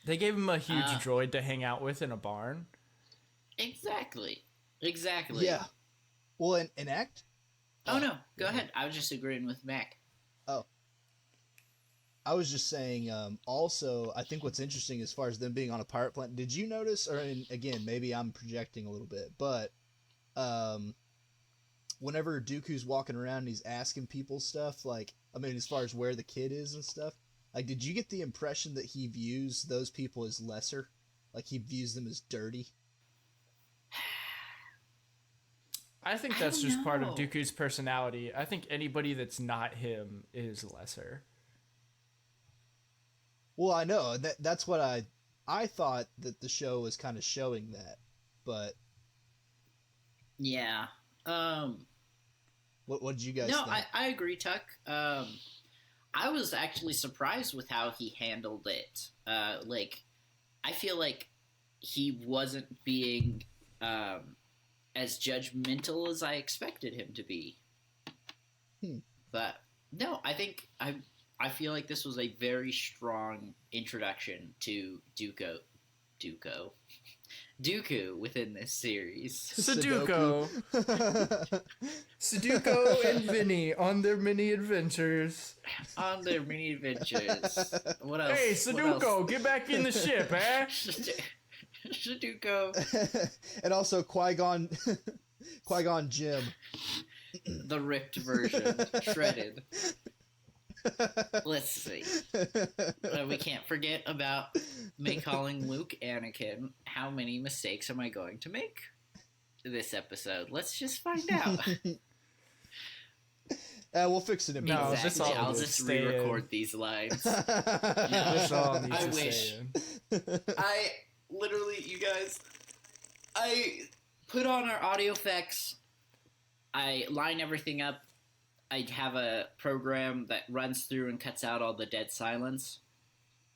They gave him a huge droid to hang out with in a barn. Exactly. Yeah. Well, in Act... Oh, no. Go ahead. I was just agreeing with Mac. Oh. I was just saying, also, I think what's interesting as far as them being on a pirate planet, did you notice, or again, maybe I'm projecting a little bit, but whenever Dooku's walking around and he's asking people stuff, like, I mean, as far as where the kid is and stuff, like, did you get the impression that he views those people as lesser? Like, he views them as dirty? I think that's just part of Dooku's personality. I think anybody that's not him is lesser. Well, I know. That's what I thought that the show was kind of showing that, but... Yeah. What did you guys think? No, I agree, Tuck. I was actually surprised with how he handled it. Like, I feel like he wasn't being as judgmental as I expected him to be. But no, I think I feel like this was a very strong introduction to Dooku within this series. Sudoku. Sudoku and Vinny on their mini adventures. What else? Hey, Sudoku, get back in the ship, eh? Sudoku. And also Qui-Gon Jinn. The ripped version. Shredded. Let's see. We can't forget about me calling Luke Anakin. How many mistakes am I going to make this episode? Let's just find out. We'll fix it in No, post. Exactly. I'll just re-record these lines. That's all needs I to wish. stay in. I literally, you guys, I put on our audio effects. I line everything up. I have a program that runs through and cuts out all the dead silence.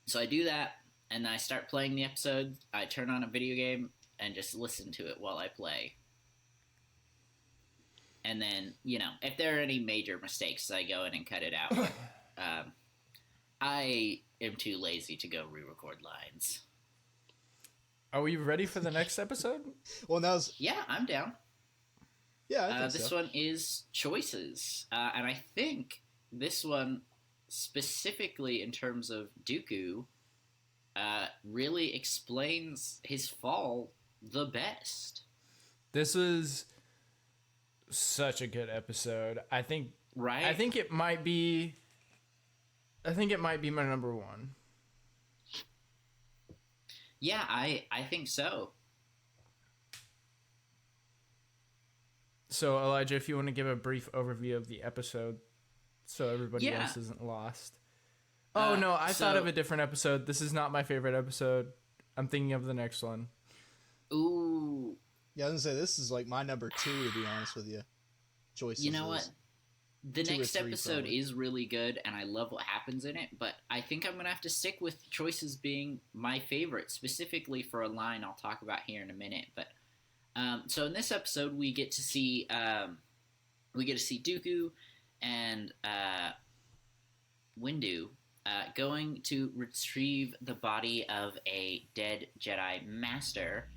So I do that, and I start playing the episode. I turn on a video game and just listen to it while I play. And then, you know, if there are any major mistakes, I go in and cut it out. I am too lazy to go re-record lines. Are we ready for the next episode? Well, that was... Yeah, I'm down. Yeah, I think this one is choices. And I think this one, specifically in terms of Dooku, really explains his fall the best. This was such a good episode. I think Right? I think it might be my number one. Yeah, I think so. So, Elijah, if you want to give a brief overview of the episode so everybody Yeah. else isn't lost. Oh, no, I thought of a different episode. This is not my favorite episode. I'm thinking of the next one. Ooh. Yeah, I was gonna say, this is like my number 2, to be honest with you. Choices. You know what? is- The 2 or next 3 episode probably. is really good, and I love what happens in it, but I think I'm going to have to stick with choices being my favorite, specifically for a line I'll talk about here in a minute. But So in this episode, we get to see Dooku and Windu going to retrieve the body of a dead Jedi Master.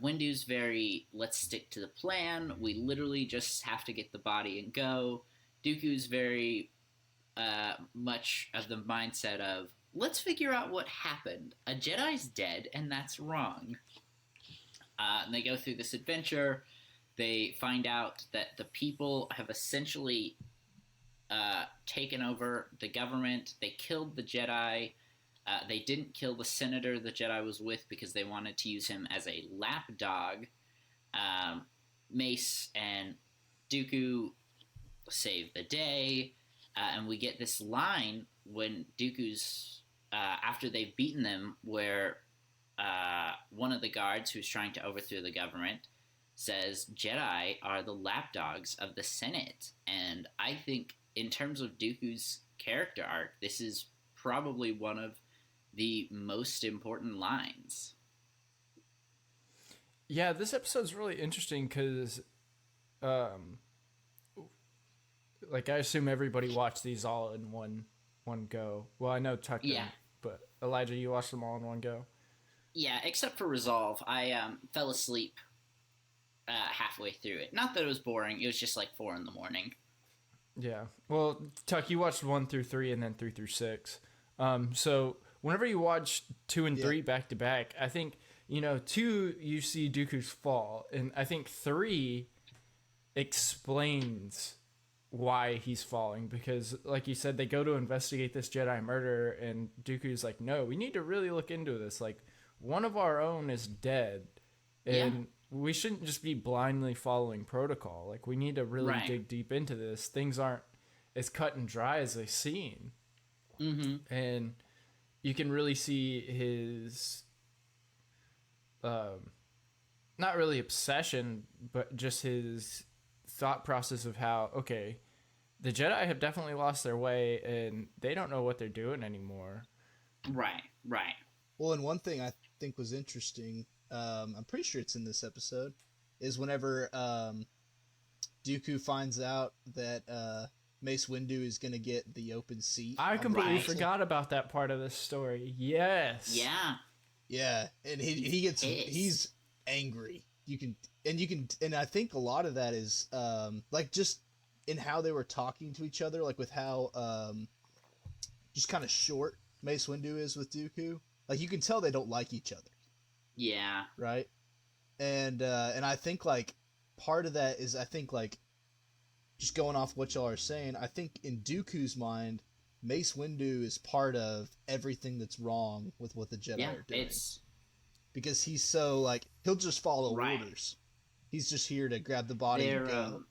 Windu's very, let's stick to the plan. We literally just have to get the body and go. Dooku's very much of the mindset of, let's figure out what happened. A Jedi's dead, and that's wrong. And they go through this adventure. They find out that the people have essentially taken over the government. They killed the Jedi. They didn't kill the senator the Jedi was with because they wanted to use him as a lapdog. Mace and Dooku save the day. And we get this line when Dooku's, after they've beaten them, where one of the guards who's trying to overthrow the government says, Jedi are the lapdogs of the Senate. And I think in terms of Dooku's character arc, this is probably one of the most important lines. Yeah, this episode's really interesting because, like, I assume everybody watched these all in one go. Well, I know Tuck didn't, but Elijah, you watched them all in one go? Yeah, except for Resolve. I fell asleep halfway through it. Not that it was boring. It was just like 4 in the morning. Yeah. Well, Tuck, you watched 1 through 3 and then 3 through 6. So whenever you watch 2 and 3 back to back, I think, 2, you see Dooku's fall. And I think 3 explains why he's falling. Because, like you said, they go to investigate this Jedi murder. And Dooku's like, no, we need to really look into this. Like, one of our own is dead. And we shouldn't just be blindly following protocol. Like, we need to really dig deep into this. Things aren't as cut and dry as they seem. Mm-hmm. And you can really see his, not really obsession, but just his thought process of how, okay, the Jedi have definitely lost their way and they don't know what they're doing anymore. Right. Well, and one thing I think was interesting, I'm pretty sure it's in this episode, is whenever Dooku finds out that Mace Windu is going to get the open seat. I completely forgot about that part of this story. Yes. Yeah, and he gets he's angry. And I think a lot of that is like just in how they were talking to each other, like with how just kind of short Mace Windu is with Dooku. Like, you can tell they don't like each other. Yeah. Right? And I think, like, part of that is, I think, like, just going off what y'all are saying, I think in Dooku's mind, Mace Windu is part of everything that's wrong with what the Jedi are doing. Because he's so, like, he'll just follow orders. He's just here to grab the body and go.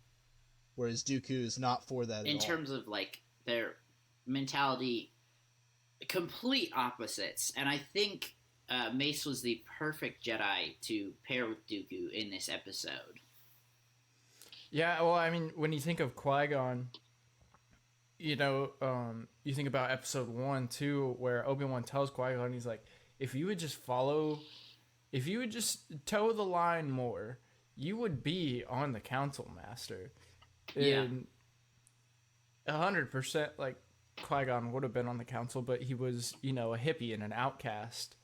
Whereas Dooku is not for that at all. In terms of, like, their mentality, complete opposites. And I think Mace was the perfect Jedi to pair with Dooku in this episode. Yeah, well, I mean, when you think of Qui-Gon, you think about episode 1, 2, where Obi-Wan tells Qui-Gon, he's like, if you would just toe the line more, you would be on the Council, Master. And 100%, like, Qui-Gon would have been on the Council, but he was, a hippie and an outcast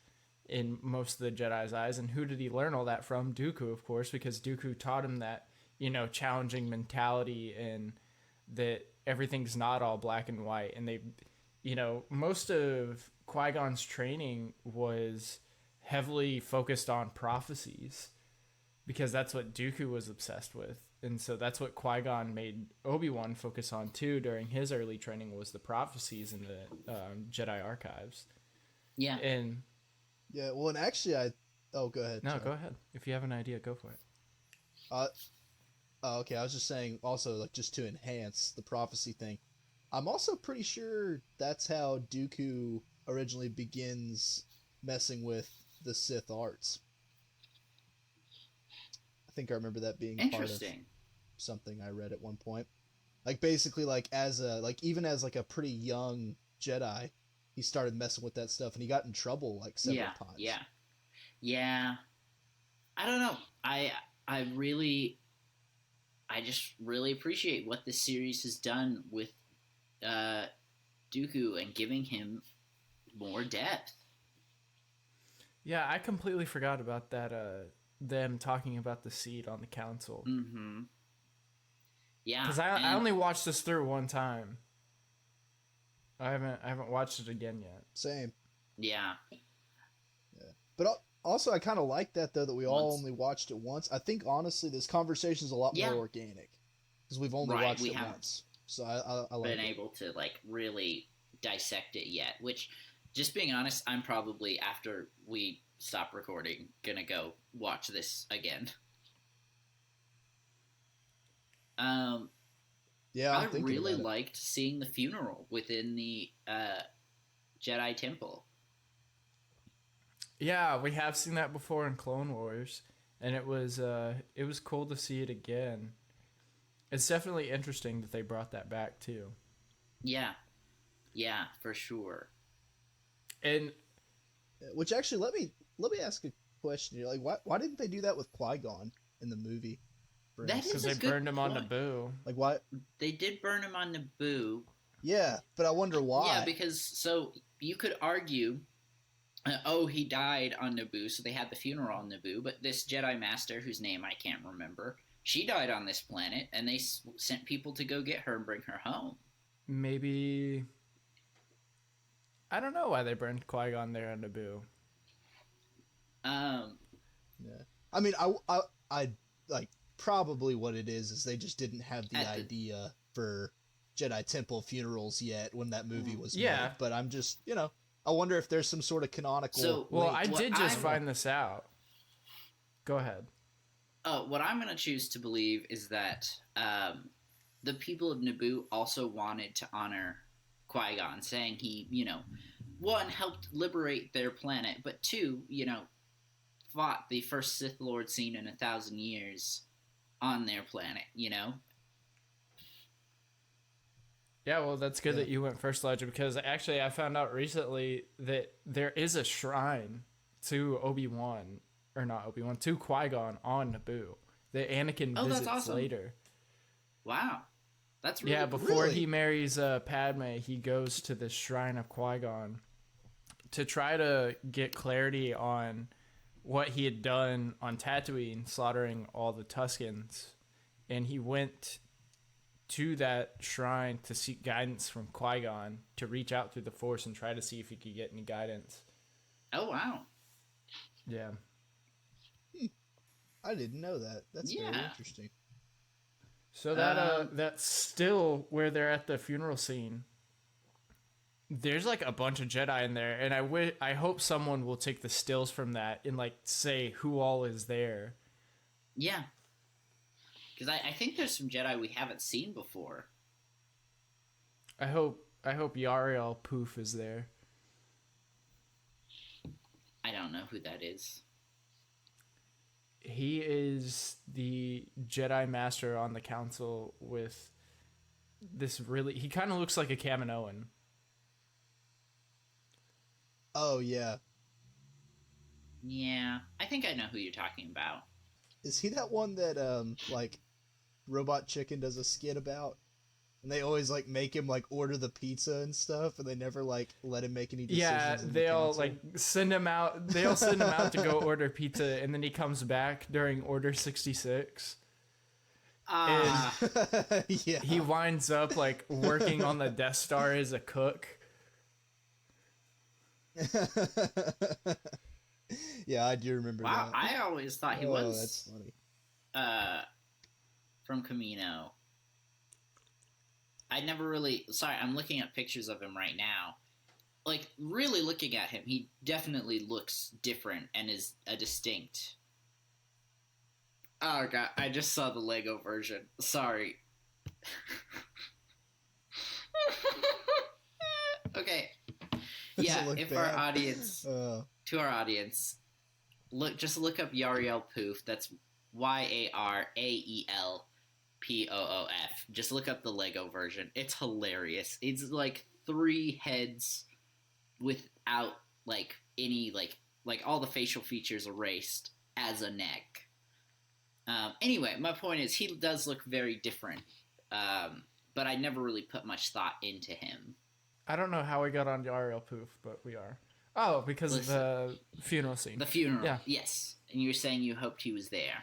in most of the Jedi's eyes. And who did he learn all that from? Dooku, of course, because Dooku taught him that, challenging mentality and that everything's not all black and white. And they, most of Qui-Gon's training was heavily focused on prophecies because that's what Dooku was obsessed with. And so that's what Qui-Gon made Obi-Wan focus on too during his early training, was the prophecies in the Jedi archives. Yeah. And well, and actually go ahead. No, go ahead. If you have an idea, go for it. Okay. I was just saying also, like, just to enhance the prophecy thing, I'm also pretty sure that's how Dooku originally begins messing with the Sith arts. I think I remember that being part of something I read at one point. Like, basically, like, even as like a pretty young Jedi, he started messing with that stuff and he got in trouble like several times. Yeah. I don't know. I just really appreciate what this series has done with Dooku and giving him more depth. Yeah, I completely forgot about that. Them talking about the seed on the council. Mm-hmm. Yeah, because I only watched this through one time. I haven't watched it again yet. Same. Yeah. But also, I kind of like that though that we all only watched it once. I think honestly, this conversation is a lot more organic because we've only watched it once. So I like been able to like really dissect it yet. Which, just being honest, I'm probably after we stop recording gonna go watch this again. Yeah, I really liked seeing the funeral within the Jedi Temple. Yeah, we have seen that before in Clone Wars, and it was cool to see it again. It's definitely interesting that they brought that back too. Yeah, for sure. And which actually, let me ask a question here. Like, why didn't they do that with Qui-Gon in the movie? Because they burned him on Naboo. Like, why? They did burn him on Naboo. Yeah, but I wonder why. Yeah, because so you could argue, he died on Naboo, so they had the funeral on Naboo. But this Jedi Master, whose name I can't remember, she died on this planet, and they sent people to go get her and bring her home. Maybe. I don't know why they burned Qui-Gon there on Naboo. Yeah. I mean, I like. Probably what it is they just didn't have the idea for Jedi Temple funerals yet when that movie was made. But I'm just, I wonder if there's some sort of canonical... I did just find this out. Go ahead. What I'm going to choose to believe is that the people of Naboo also wanted to honor Qui-Gon, saying he, one, helped liberate their planet, but two, fought the first Sith Lord seen in 1,000 years on their planet, Yeah, well, that's good that you went first, Elijah, because actually I found out recently that there is a shrine to to Qui-Gon on Naboo that Anakin visits later. Wow. That's really cool. Before he marries Padme, he goes to this shrine of Qui-Gon to try to get clarity on what he had done on Tatooine, slaughtering all the Tuskens. And he went to that shrine to seek guidance from Qui-Gon, to reach out through the Force and try to see if he could get any guidance. Oh, wow. Yeah. I didn't know that. That's very interesting. So that's still where they're at the funeral scene. There's like a bunch of Jedi in there, and I hope someone will take the stills from that and like say who all is there. Yeah, because I think there's some Jedi we haven't seen before. I hope Yariel Poof is there. I don't know who that is. He is the Jedi Master on the Council with this really... He kind of looks like a Kaminoan. Oh, yeah. Yeah, I think I know who you're talking about. Is he that one that, Robot Chicken does a skit about? And they always, make him, order the pizza and stuff, and they never, let him make any decisions. Yeah, they'll, send him out. They'll send him out to go order pizza, and then he comes back during Order 66. And he winds up, working on the Death Star as a cook. Yeah, I do remember that. Wow, I always thought he was... Oh, that's funny. From Camino. I never really... Sorry, I'm looking at pictures of him right now. Really looking at him, he definitely looks different and is a distinct... Oh, God, I just saw the Lego version. Sorry. Okay. Yeah, if our audience... To our audience, look up Yariel Poof. That's Yaraelpoof. Just look up the Lego version. It's hilarious. It's 3 heads without any all the facial features erased, as a neck. Anyway, my point is he does look very different, but I never really put much thought into him. I don't know how we got on Yariel Poof, but we are. Oh, because of the funeral scene. The funeral, yeah. Yes. And you're saying you hoped he was there.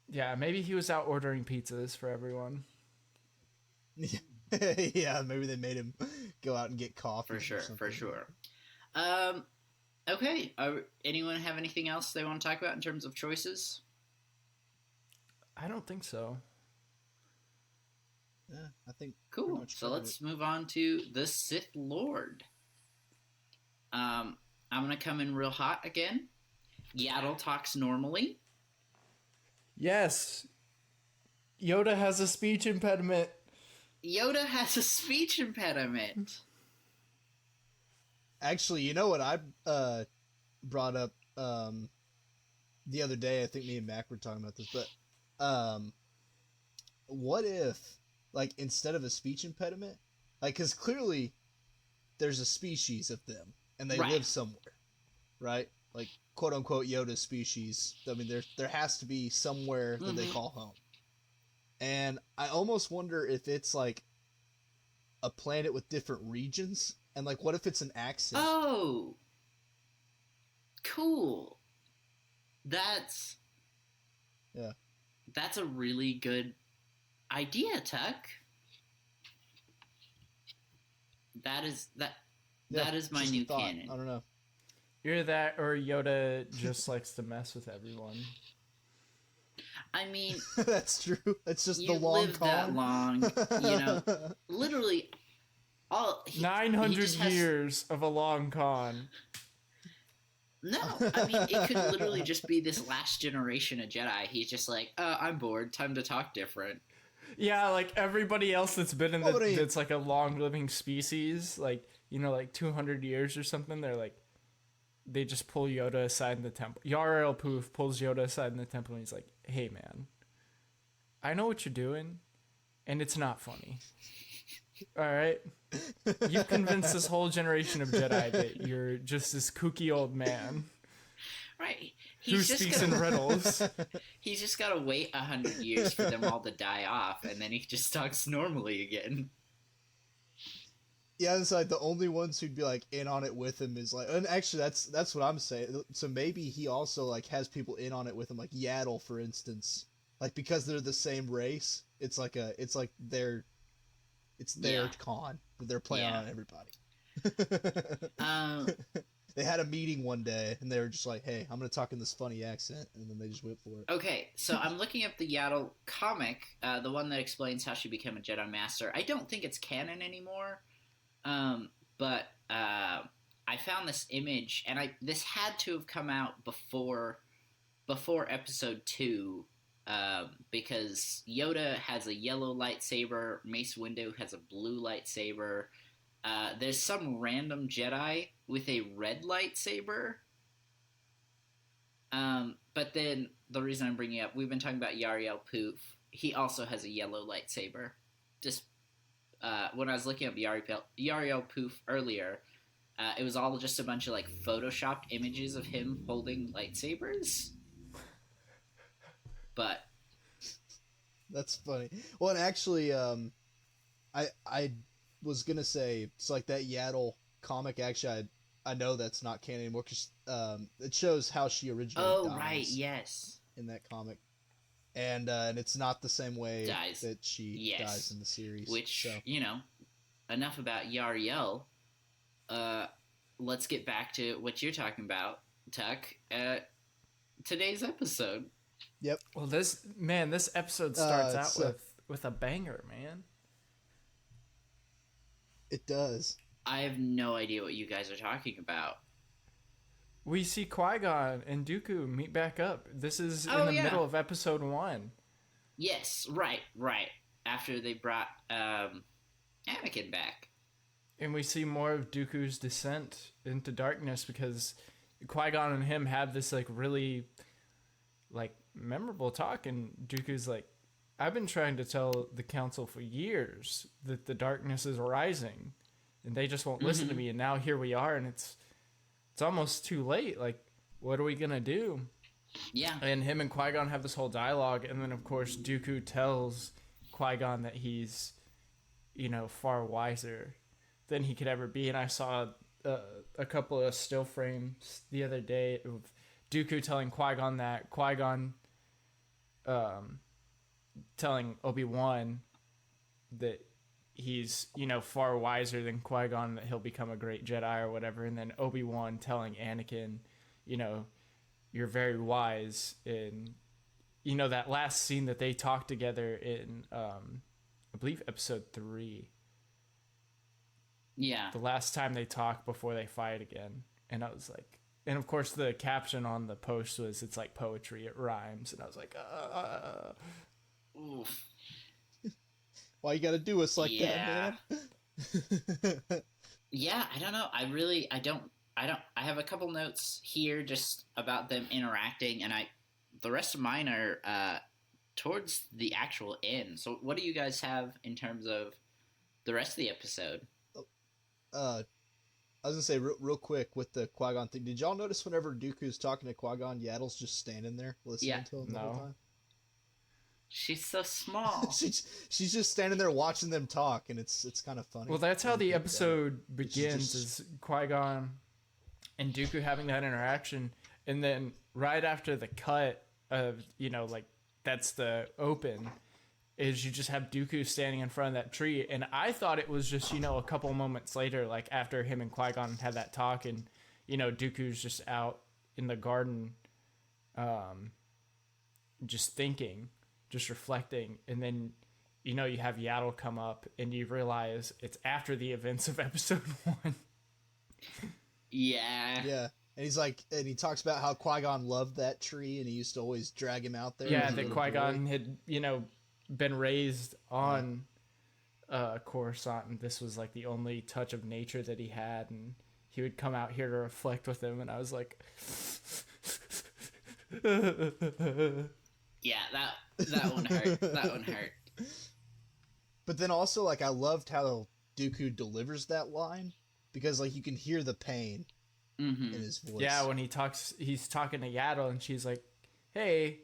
Yeah, maybe he was out ordering pizzas for everyone. Yeah, maybe they made him go out and get coffee. For sure. Okay. Anyone have anything else they want to talk about in terms of choices? I don't think so. Yeah, I think. Cool. So let's move on to the Sith Lord. I'm gonna come in real hot again. Yaddle talks normally. Yes. Yoda has a speech impediment. Yoda has a speech impediment. Actually, you know what I brought up the other day? I think me and Mac were talking about this, but what if, like, instead of a speech impediment, like, because clearly there's a species of them and they live somewhere, right? Like, quote unquote Yoda's species. I mean, there has to be somewhere that they call home. And I almost wonder if it's like a planet with different regions, and like, what if it's an accent? Oh, cool. That's a really good idea, Tuck. That is my new canon. I don't know. Either that or Yoda just likes to mess with everyone. I mean, that's true. It's just the you long live con. that long, you know. Literally, 900 years of a long con. No, I mean, it could literally just be this last generation of Jedi. He's just like, I'm bored. Time to talk different. Yeah, like everybody else that's been in that's like a long living species, like, you know, like 200 years or something. They're like, they just pull Yoda aside in the temple. Yarael Poof pulls Yoda aside in the temple and he's like, hey man, I know what you're doing and it's not funny. Alright? You've convinced this whole generation of Jedi that you're just this kooky old man. Right. Who speaks in riddles. He's just gotta wait 100 years for them all to die off and then he just talks normally again. Yeah, it's like the only ones who'd be like in on it with him is like, and actually that's what I'm saying. So maybe he also like has people in on it with him, like Yaddle, for instance, like because they're the same race. It's like their con that they're playing on everybody. They had a meeting one day and they were just like, hey, I'm gonna talk in this funny accent, and then they just went for it. Okay, so I'm looking up the Yaddle comic, the one that explains how she became a Jedi Master. I don't think it's canon anymore. But I found this image, and this had to have come out before episode 2, because Yoda has a yellow lightsaber, Mace Windu has a blue lightsaber, there's some random Jedi with a red lightsaber, but then the reason I'm bringing it up, we've been talking about Yariel Poof, he also has a yellow lightsaber, just when I was looking up Yariel Poof earlier, it was all just a bunch of like photoshopped images of him holding lightsabers. But that's funny. Well, and actually, I was gonna say it's like that Yaddle comic. Actually, I know that's not canon anymore because it shows how she originally dies. Right, yes, in that comic. And it's not the same way that she dies in the series. Which, you know, enough about Yariel. Let's get back to what you're talking about, Tuck. Today's episode. Yep. Well, this episode starts out with a banger, man. It does. I have no idea what you guys are talking about. We see Qui-Gon and Dooku meet back up. This is in the middle of episode 1. Yes, right. After they brought Anakin back. And we see more of Dooku's descent into darkness because Qui-Gon and him have this like really like memorable talk, and Dooku's like, I've been trying to tell the council for years that the darkness is rising and they just won't listen to me, and now here we are, and it's almost too late. Like, what are we gonna do? Yeah. And him and Qui-Gon have this whole dialogue, and then of course Dooku tells Qui-Gon that he's, far wiser than he could ever be. And I saw a couple of still frames the other day of Dooku telling Qui-Gon that, Qui-Gon telling Obi-Wan that he's, far wiser than Qui-Gon, that he'll become a great Jedi or whatever, and then Obi-Wan telling Anakin, you're very wise. In that last scene that they talked together in I believe episode 3, Yeah. the last time they talk before they fight again. And I was like, and of course the caption on the post was, it's like poetry, it rhymes. And I was like, Oof. Why you gotta do us like that, man? Yeah, I don't know. I have a couple notes here just about them interacting, and the rest of mine are towards the actual end. So what do you guys have in terms of the rest of the episode? I was gonna say real quick with the Qui-Gon thing. Did y'all notice whenever Dooku's talking to Qui-Gon, Yaddle's just standing there listening to him the whole time? She's so small. she's just standing there watching them talk, and it's kind of funny. well, that's how the episode begins, is Qui-Gon and Dooku having that interaction, and then right after the cut of, that's the open, is you just have Dooku standing in front of that tree. And I thought it was just, a couple moments later, like after him and Qui-Gon had that talk, and, Dooku's just out in the garden, just thinking, just reflecting. And then, you have Yaddle come up, and you realize it's after the events of episode 1. Yeah. Yeah. And he's like, and he talks about how Qui-Gon loved that tree, and he used to always drag him out there. Yeah, that Qui-Gon had, been raised on Coruscant, and this was like the only touch of nature that he had, and he would come out here to reflect with him, and I was like, yeah, that one hurt. That one hurt. But then also, like, I loved how Dooku delivers that line, because like you can hear the pain in his voice. yeah, when he's talking to Yaddle, and she's like, hey,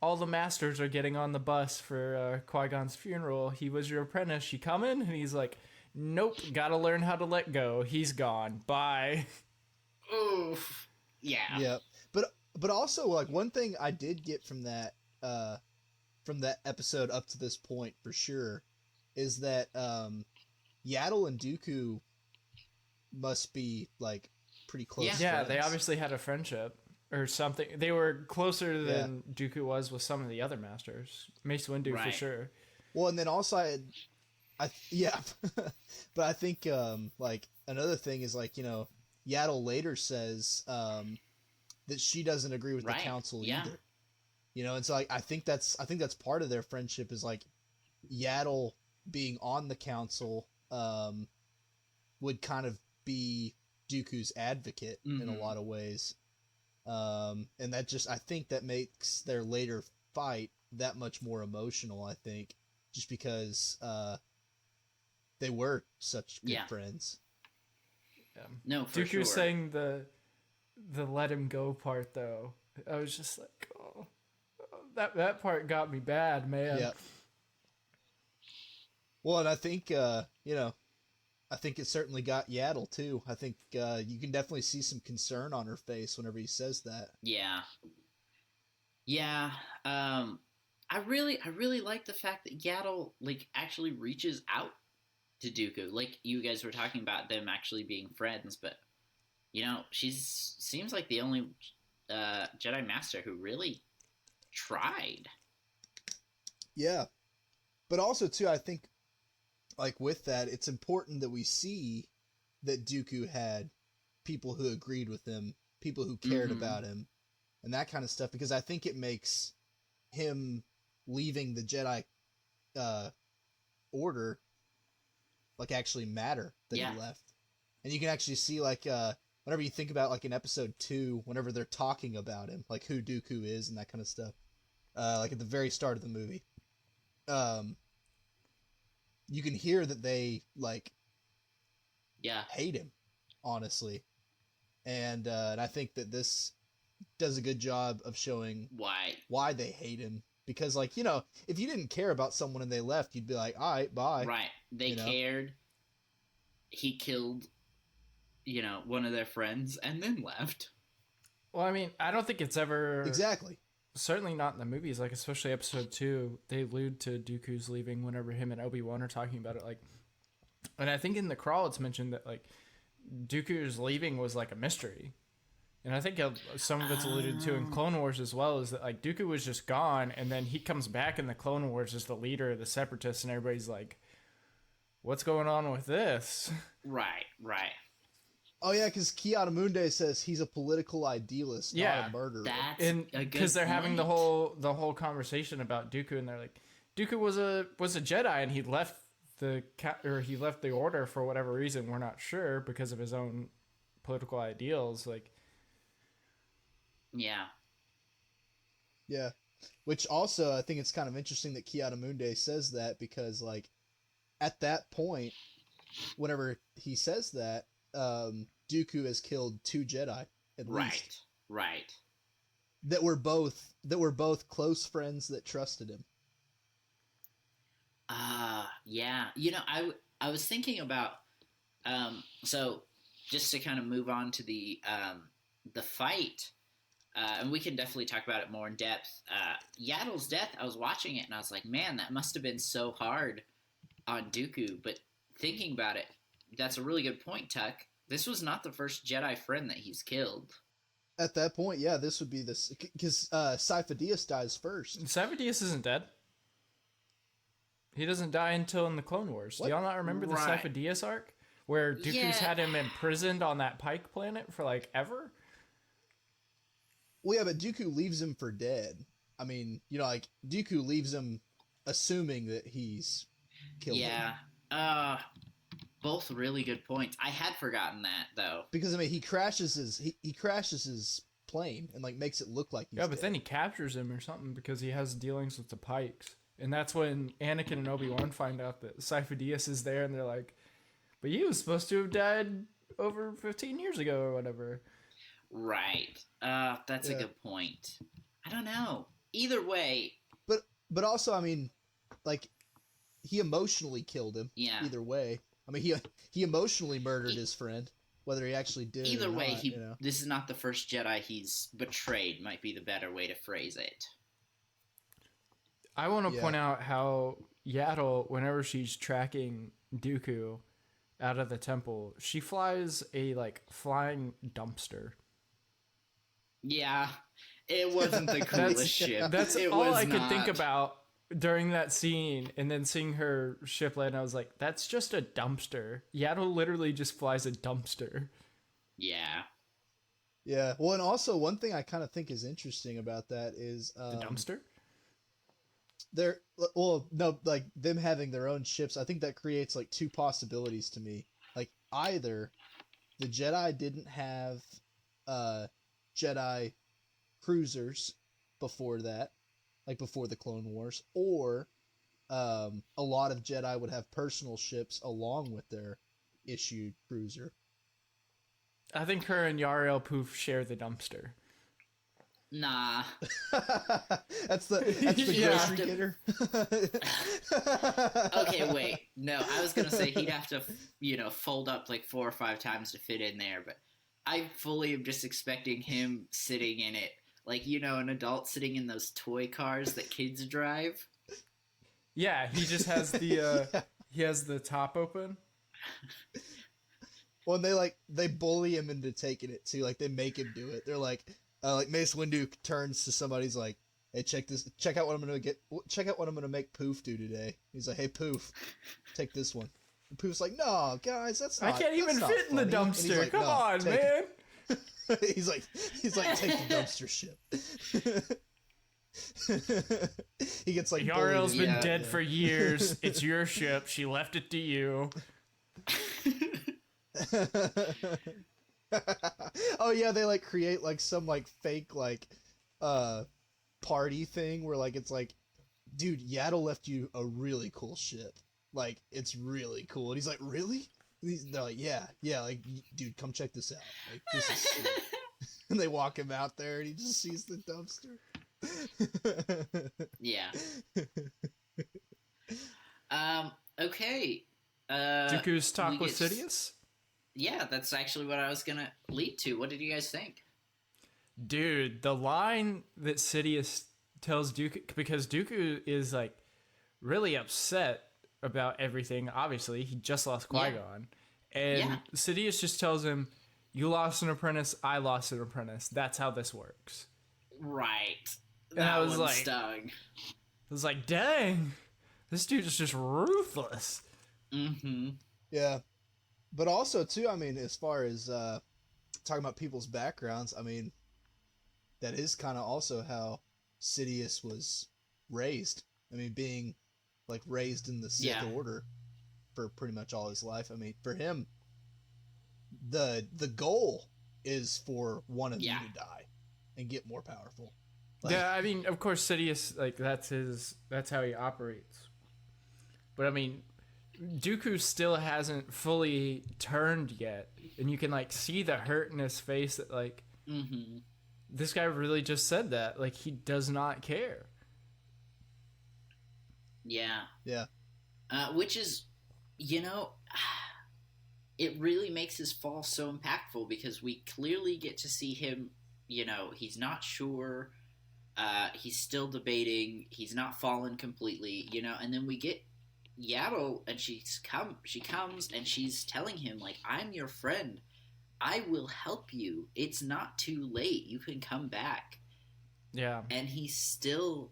all the masters are getting on the bus for Qui-Gon's funeral. He was your apprentice. You coming? And he's like, nope, gotta learn how to let go. He's gone. Bye. Oof. Yeah. Yeah. But also, like, one thing I did get from that episode up to this point for sure is that Yaddle and Dooku must be like pretty close. Yeah, friends. they obviously had a friendship or something. They were closer than Dooku was with some of the other masters. Mace Windu for sure. Well, and then also I but I think like another thing is, like, Yaddle later says that she doesn't agree with the council either. And so, like, I think that's part of their friendship, is like Yaddle being on the council would kind of be Dooku's advocate in a lot of ways. And that just, I think that makes their later fight that much more emotional, I think, just because they were such good friends. Yeah. No, for Dooku sure. saying the let him go part, though. I was just like, oh, that part got me bad, man. Yeah. Well, and I think, I think it certainly got Yaddle too. I think you can definitely see some concern on her face whenever he says that. Yeah. Yeah. I really like the fact that Yaddle, like, actually reaches out to Dooku. Like, you guys were talking about them actually being friends, but, she's seems like the only Jedi Master who really tried. Yeah. But also, too, I think, like, with that, it's important that we see that Dooku had people who agreed with him, people who cared about him, and that kind of stuff, because I think it makes him leaving the Jedi Order, like, actually matter that he left. And you can actually see, like, whenever you think about, like, in episode 2, whenever they're talking about him, like, who Dooku is and that kind of stuff, like, at the very start of the movie, you can hear that they, like, hate him, honestly. And I think that this does a good job of showing why they hate him. Because, like, you know, if you didn't care about someone and they left, you'd be like, all right, bye. Right. They cared. He killed, you know, one of their friends and then left. Well, I mean, I don't think it's ever... Exactly. Certainly not in the movies, like, especially episode 2, they allude to Dooku's leaving whenever him and Obi-Wan are talking about it, like... And I think in the crawl it's mentioned that, like, Dooku's leaving was, like, a mystery. And I think some of it's alluded to in Clone Wars as well, is that, like, Dooku was just gone, and then he comes back in the Clone Wars as the leader of the Separatists, and everybody's like, what's going on with this? Right. Oh yeah, because Ki-Adi-Mundi says he's a political idealist, not a murderer. Because they're having the whole conversation about Dooku, and they're like, Dooku was a Jedi, and he left the Order for whatever reason. We're not sure, because of his own political ideals. Like, yeah. Which also, I think it's kind of interesting that Ki-Adi-Mundi says that, because, like, at that point, whenever he says that, Dooku has killed 2 Jedi at least. Right. That were both close friends that trusted him. Yeah. You know, I was thinking about so just to kind of move on to the fight, and we can definitely talk about it more in depth. Yaddle's death, I was watching it and I was like, man, that must have been so hard on Dooku. But thinking about it, that's a really good point, Tuck. This was not the first Jedi friend that he's killed. At that point, yeah, this would be this, because Sifo-Dyas dies first. Sifo-Dyas isn't dead. He doesn't die until in the Clone Wars. What? Do y'all not remember the Sifo-Dyas arc? Where Dooku's had him imprisoned on that Pike planet for, like, ever? Well, yeah, but Dooku leaves him for dead. I mean, you know, like, Dooku leaves him assuming that he's killed him. Yeah. Both really good points. I had forgotten that, though. Because, I mean, he crashes his plane and, like, makes it look like he's dead. dead. Then he captures him or something because he has dealings with the Pikes. And that's when Anakin and Obi-Wan find out that Sifo-Dyas is there, and they're like, but you was supposed to have died over 15 years ago or whatever. Right. That's a good point. I don't know. Either way. But also, I mean, like, he emotionally killed him. Yeah. Either way. I mean, he emotionally murdered his friend, whether he actually did either or way, not, this is not the first Jedi he's betrayed, might be the better way to phrase it. I want to point out how Yaddle, whenever she's tracking Dooku out of the temple, she flies a, like, flying dumpster. Yeah, it wasn't the coolest ship. That's all I could think about during that scene, and then seeing her ship land, I was like, that's just a dumpster. Yaddle literally just flies a dumpster. Yeah. Yeah. Well, and also, one thing I kind of think is interesting about that is... the dumpster? Like, them having their own ships, I think that creates, like, 2 possibilities to me. Like, either the Jedi didn't have Jedi cruisers before that, like before the Clone Wars, or a lot of Jedi would have personal ships along with their issued cruiser. I think her and Yarael Poof share the dumpster. Nah. that's the grocery getter. Okay, wait. No, I was gonna say he'd have to, fold up like 4 or 5 times to fit in there, but I fully am just expecting him sitting in it. Like, an adult sitting in those toy cars that kids drive. Yeah, he just has the he has the top open. Well, they bully him into taking it too. Like, they make him do it. They're like Mace Windu turns to somebody's like, "Hey, check out what I'm gonna make Poof do today." He's like, "Hey, Poof, take this one." And Poof's like, "No, guys, that's not. I can't even fit in the dumpster. Like, come on, man." he's like, take the dumpster ship. He gets like, Yarael's been dead for years. It's your ship. She left it to you. Oh yeah, they like create like some like fake like party thing where like it's like, dude, Yaddle left you a really cool ship. Like, it's really cool. And he's like, really? They're like, yeah, like, dude, come check this out. Like, this is And they walk him out there, and he just sees the dumpster. Yeah. Okay. Dooku's talk we with get- Sidious? Yeah, that's actually what I was gonna lead to. What did you guys think? Dude, the line that Sidious tells Dooku, because Dooku is like really upset about everything. Obviously, he just lost Qui-Gon, and Yeah. Sidious just tells him, "You lost an apprentice. I lost an apprentice. That's how this works." Right. And I was one like- stung. I was like, "Dang, this dude is just ruthless." Mm-hmm. Yeah. But also, too, I mean, as far as talking about people's backgrounds, I mean, that is kind of also how Sidious was raised. I mean, being, like, raised in the Sith Yeah. Order for pretty much all his life. I mean, for him, the goal is for one of you Yeah. to die and get more powerful. Like, Yeah, I mean, of course, Sidious, like, that's how he operates. But I mean, Dooku still hasn't fully turned yet, and you can like see the hurt in his face that like Mm-hmm. this guy really just said that, like he does not care. Yeah. Yeah. Which is, it really makes his fall so impactful because we clearly get to see him, he's not sure. He's still debating. He's not fallen completely, and then we get Yaddle, and she comes and she's telling him, like, I'm your friend. I will help you. It's not too late. You can come back. Yeah. And he still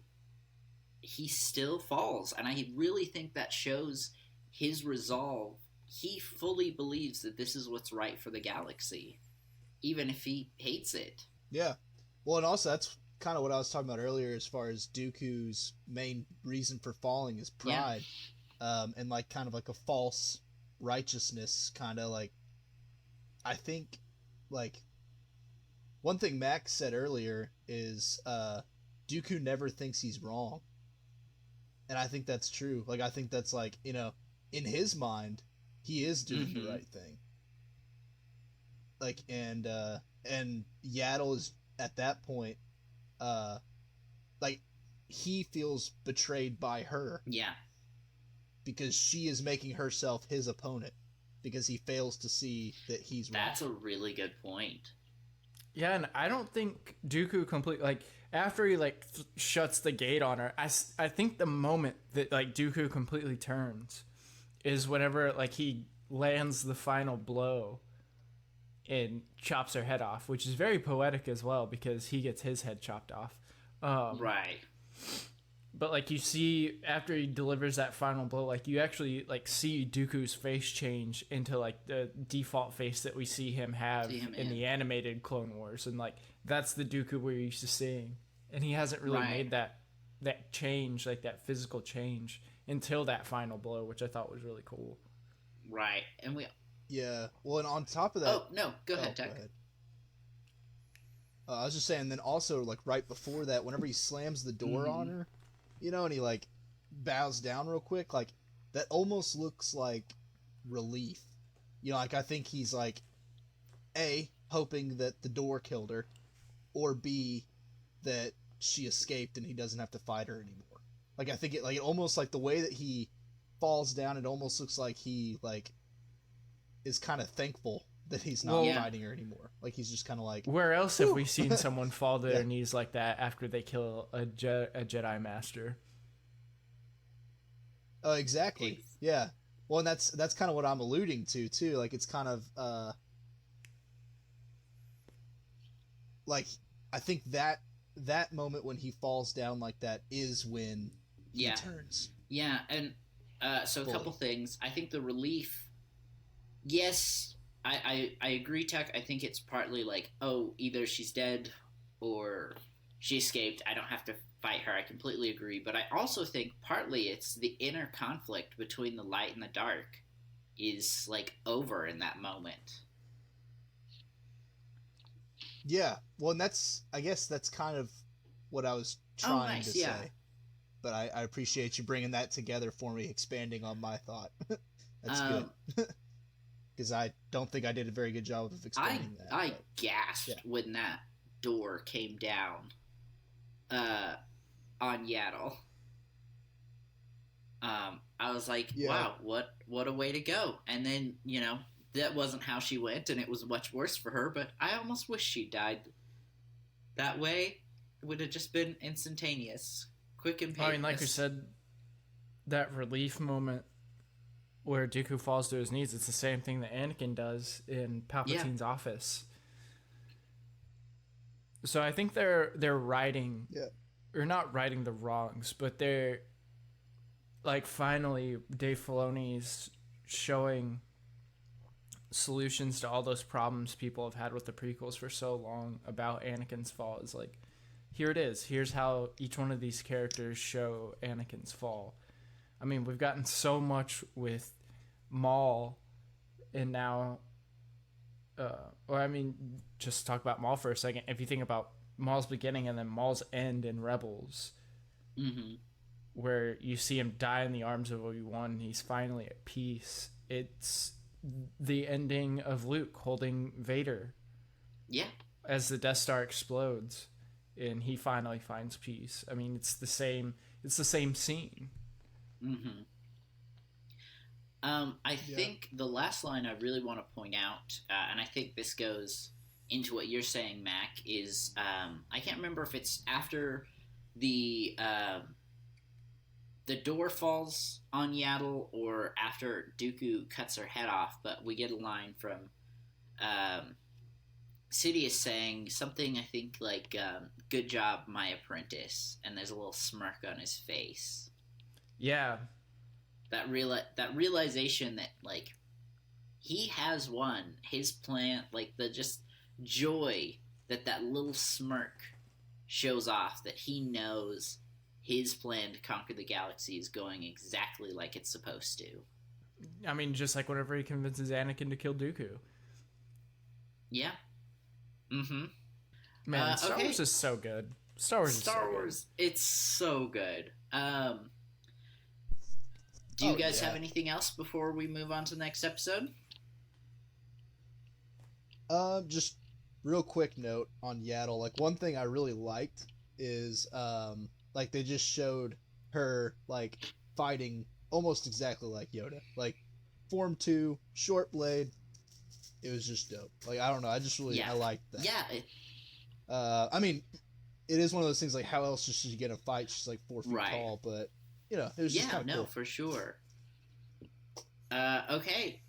falls, and I really think that shows his resolve. He fully believes that this is what's right for the galaxy, even if he hates it. Yeah. Well, and also that's kind of what I was talking about earlier as far as Dooku's main reason for falling is pride. And like kind of like a false righteousness, kind of like, I think, like, one thing Max said earlier is Dooku never thinks he's wrong. And I think that's true. Like, I think that's like, in his mind, he is doing the right thing. Like, and Yaddle is at that point, like, he feels betrayed by her Yeah. because she is making herself his opponent because he fails to see that he's wrong. That's a really good point. Yeah, and I don't think Dooku completely, like, after he, like, shuts the gate on her, I think the moment that, like, Dooku completely turns is whenever, like, he lands the final blow and chops her head off, which is very poetic as well because he gets his head chopped off. Right. But, like, you see, after he delivers that final blow, like, you actually, like, see Dooku's face change into, like, the default face that we see him have in the animated Clone Wars. And, like, that's the Dooku we're used to seeing. And he hasn't really made that change, like, that physical change until that final blow, which I thought was really cool. Right. And we... Yeah. Well, and on top of that... Oh, no. Go ahead, Tech. I was just saying, then also, like, right before that, whenever he slams the door on her, and he, like, bows down real quick, like, that almost looks like relief. Like, I think he's, like, A, hoping that the door killed her, or B, that she escaped and he doesn't have to fight her anymore. Like, I think it almost, like, the way that he falls down, it almost looks like he, like, is kind of thankful that he's not fighting her anymore. Like, he's just kind of like... Where else have we seen someone fall to their knees like that after they kill a Jedi Master? Oh, exactly. Yeah. Well, and that's kind of what I'm alluding to, too. Like, it's kind of... like, I think that moment when he falls down like that is when he turns. Yeah, and so a couple things. I think the relief... Yes... I agree, Tech. I think it's partly like, oh, either she's dead or she escaped. I don't have to fight her. I completely agree. But I also think partly it's the inner conflict between the light and the dark is, like, over in that moment. Yeah. Well, and I guess that's kind of what I was trying to say. But I appreciate you bringing that together for me, expanding on my thought. That's good. Because I don't think I did a very good job of explaining that. I gasped when that door came down on Yaddle. I was like, wow, what a way to go. And then, that wasn't how she went, and it was much worse for her, but I almost wish she died that way. It would have just been instantaneous, quick and painless. I mean, like you said, that relief moment where Dooku falls to his knees, it's the same thing that Anakin does in Palpatine's office. So I think they're righting, or not righting the wrongs, but they're like finally Dave Filoni's showing solutions to all those problems people have had with the prequels for so long about Anakin's fall. Is like, here it is. Here's how each one of these characters show Anakin's fall. I mean, we've gotten so much with Maul, and now, just talk about Maul for a second. If you think about Maul's beginning and then Maul's end in Rebels, where you see him die in the arms of Obi-Wan, and he's finally at peace. It's the ending of Luke holding Vader. Yeah. As the Death Star explodes, and he finally finds peace. I mean, it's the same scene. I think the last line I really want to point out, and I think this goes into what you're saying, Mac, is I can't remember if it's after the door falls on Yaddle or after Dooku cuts her head off, but we get a line from Sidious saying something, I think, like, good job, my apprentice, and there's a little smirk on his face. Yeah. That realization that, like, he has won. His plan, like, the just joy that little smirk shows off, that he knows his plan to conquer the galaxy is going exactly like it's supposed to. I mean, just like whenever he convinces Anakin to kill Dooku. Yeah. Man, Star Wars is so good. Star Wars, it's so good. Do you guys have anything else before we move on to the next episode? Just real quick note on Yaddle. Like, one thing I really liked is, like, they just showed her, like, fighting almost exactly like Yoda. Like, Form 2, short blade. It was just dope. Like, I don't know. I just really, I liked that. Yeah. I mean, it is one of those things, like, how else is she going to fight? She's, like, 4 feet tall, but, it was just kind of cool. For sure. Okay.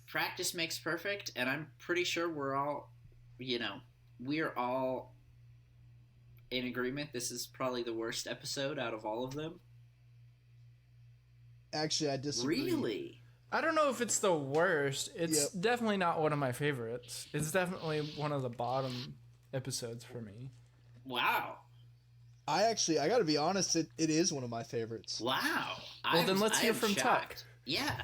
Practice makes perfect, and I'm pretty sure we're all, we're all in agreement. This is probably the worst episode out of all of them. Actually, I disagree. Really? I don't know if it's the worst. It's definitely not one of my favorites. It's definitely one of the bottom episodes for me. Wow. I gotta be honest, it is one of my favorites. Wow. Well, then let's hear from Tuck. Yeah.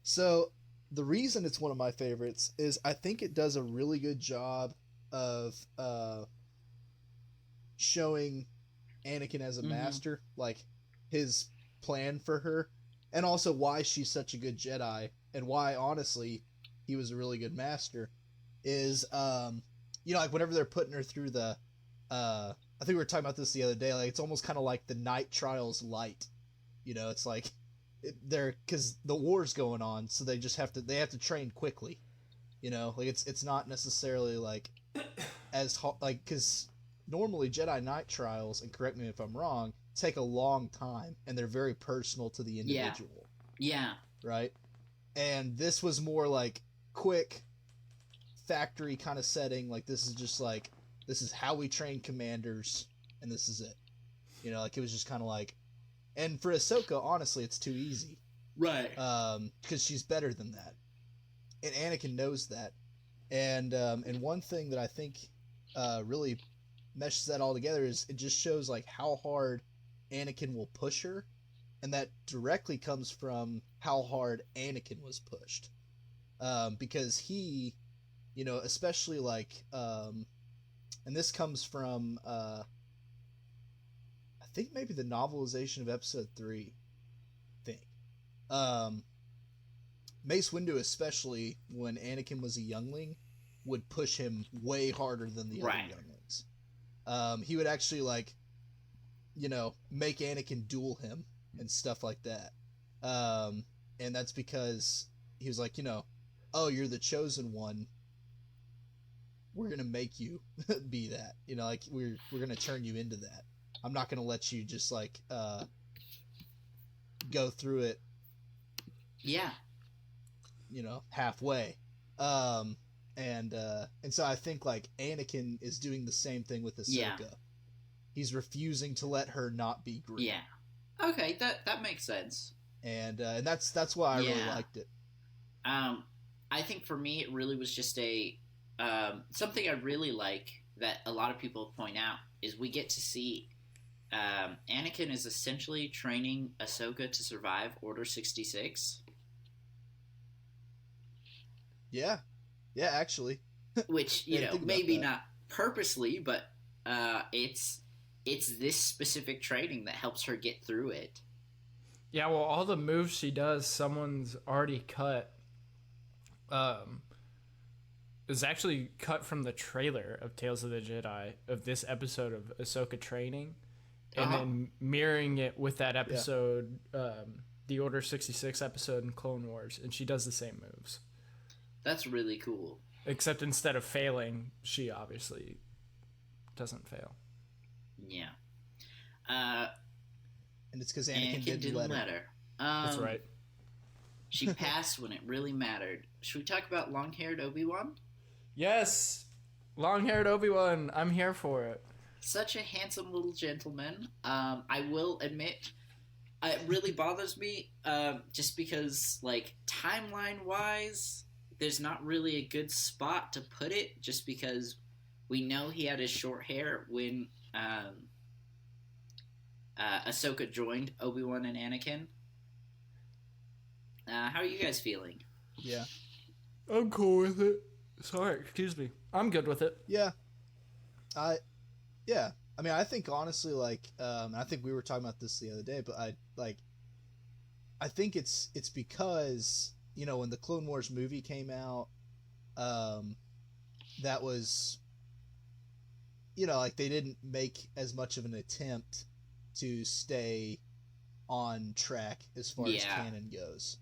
So, the reason it's one of my favorites is I think it does a really good job of showing Anakin as a master, like his plan for her, and also why she's such a good Jedi, and why, honestly, he was a really good master, is, like, whenever they're putting her through the, I think we were talking about this the other day, like, it's almost kind of like the Night Trials light, it's like, because the war's going on, so they have to train quickly, like, it's not necessarily, like, as, like, because normally Jedi Night Trials, and correct me if I'm wrong, take a long time, and they're very personal to the individual. Yeah. Right? And this was more like quick factory kind of setting, like this is just like, this is how we train commanders, and this is it. Like it was just kind of like, and for Ahsoka, honestly, it's too easy. Right. Because she's better than that. And Anakin knows that. And one thing that I think really meshes that all together is it just shows like how hard Anakin will push her, and that directly comes from how hard Anakin was pushed, because he, especially like, and this comes from I think maybe the novelization of Episode 3, I think, Mace Windu, especially when Anakin was a youngling, would push him way harder than the Right. other younglings. He would actually like, make Anakin duel him and stuff like that. And that's because he was like, oh, you're the chosen one. We're gonna make you be that. Like we're gonna turn you into that. I'm not gonna let you just like go through it. Yeah. Halfway. And so I think like Anakin is doing the same thing with Ahsoka. Yeah. He's refusing to let her not be green. Yeah. Okay, that makes sense. And that's why I really liked it. I think for me it really was just a something I really like that a lot of people point out is we get to see Anakin is essentially training Ahsoka to survive Order 66. Yeah, actually. Which, maybe not purposely, but it's this specific training that helps her get through it. Yeah, well, all the moves she does, someone's already cut. Is actually cut from the trailer of Tales of the Jedi of this episode of Ahsoka training, and then mirroring it with that episode, the Order 66 episode in Clone Wars, and she does the same moves. That's really cool. Except instead of failing, she obviously doesn't fail. Yeah. And it's because Anakin didn't let her. That's right. She passed when it really mattered. Should we talk about long-haired Obi-Wan? Yes! Long-haired Obi-Wan. I'm here for it. Such a handsome little gentleman. I will admit, it really bothers me, just because, like, timeline-wise, there's not really a good spot to put it, just because we know he had his short hair when Ahsoka joined Obi-Wan and Anakin. How are you guys feeling? Yeah. I'm cool with it. Sorry, excuse me. I'm good with it. Yeah. I mean, I think honestly, like, I think we were talking about this the other day, but I think it's because, when the Clone Wars movie came out, that was, like they didn't make as much of an attempt to stay on track as far as canon goes.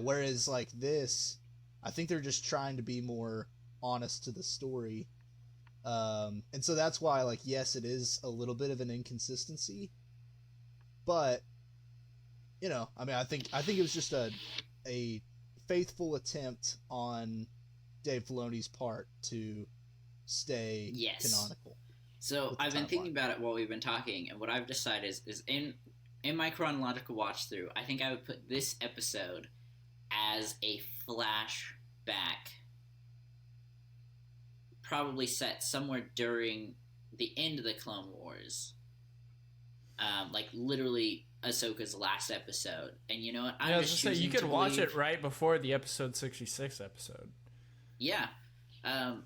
Whereas like this, I think they're just trying to be more honest to the story. And so that's why, like, yes, it is a little bit of an inconsistency, but I mean, I think it was just a faithful attempt on Dave Filoni's part to stay canonical. So I've been thinking about it while we've been talking, and what I've decided is in my chronological watch through, I think I would put this episode as a flashback, probably set somewhere during the end of the Clone Wars, like literally Ahsoka's last episode. And you know what? I was just saying, you could watch it right before the episode 66 episode. Yeah.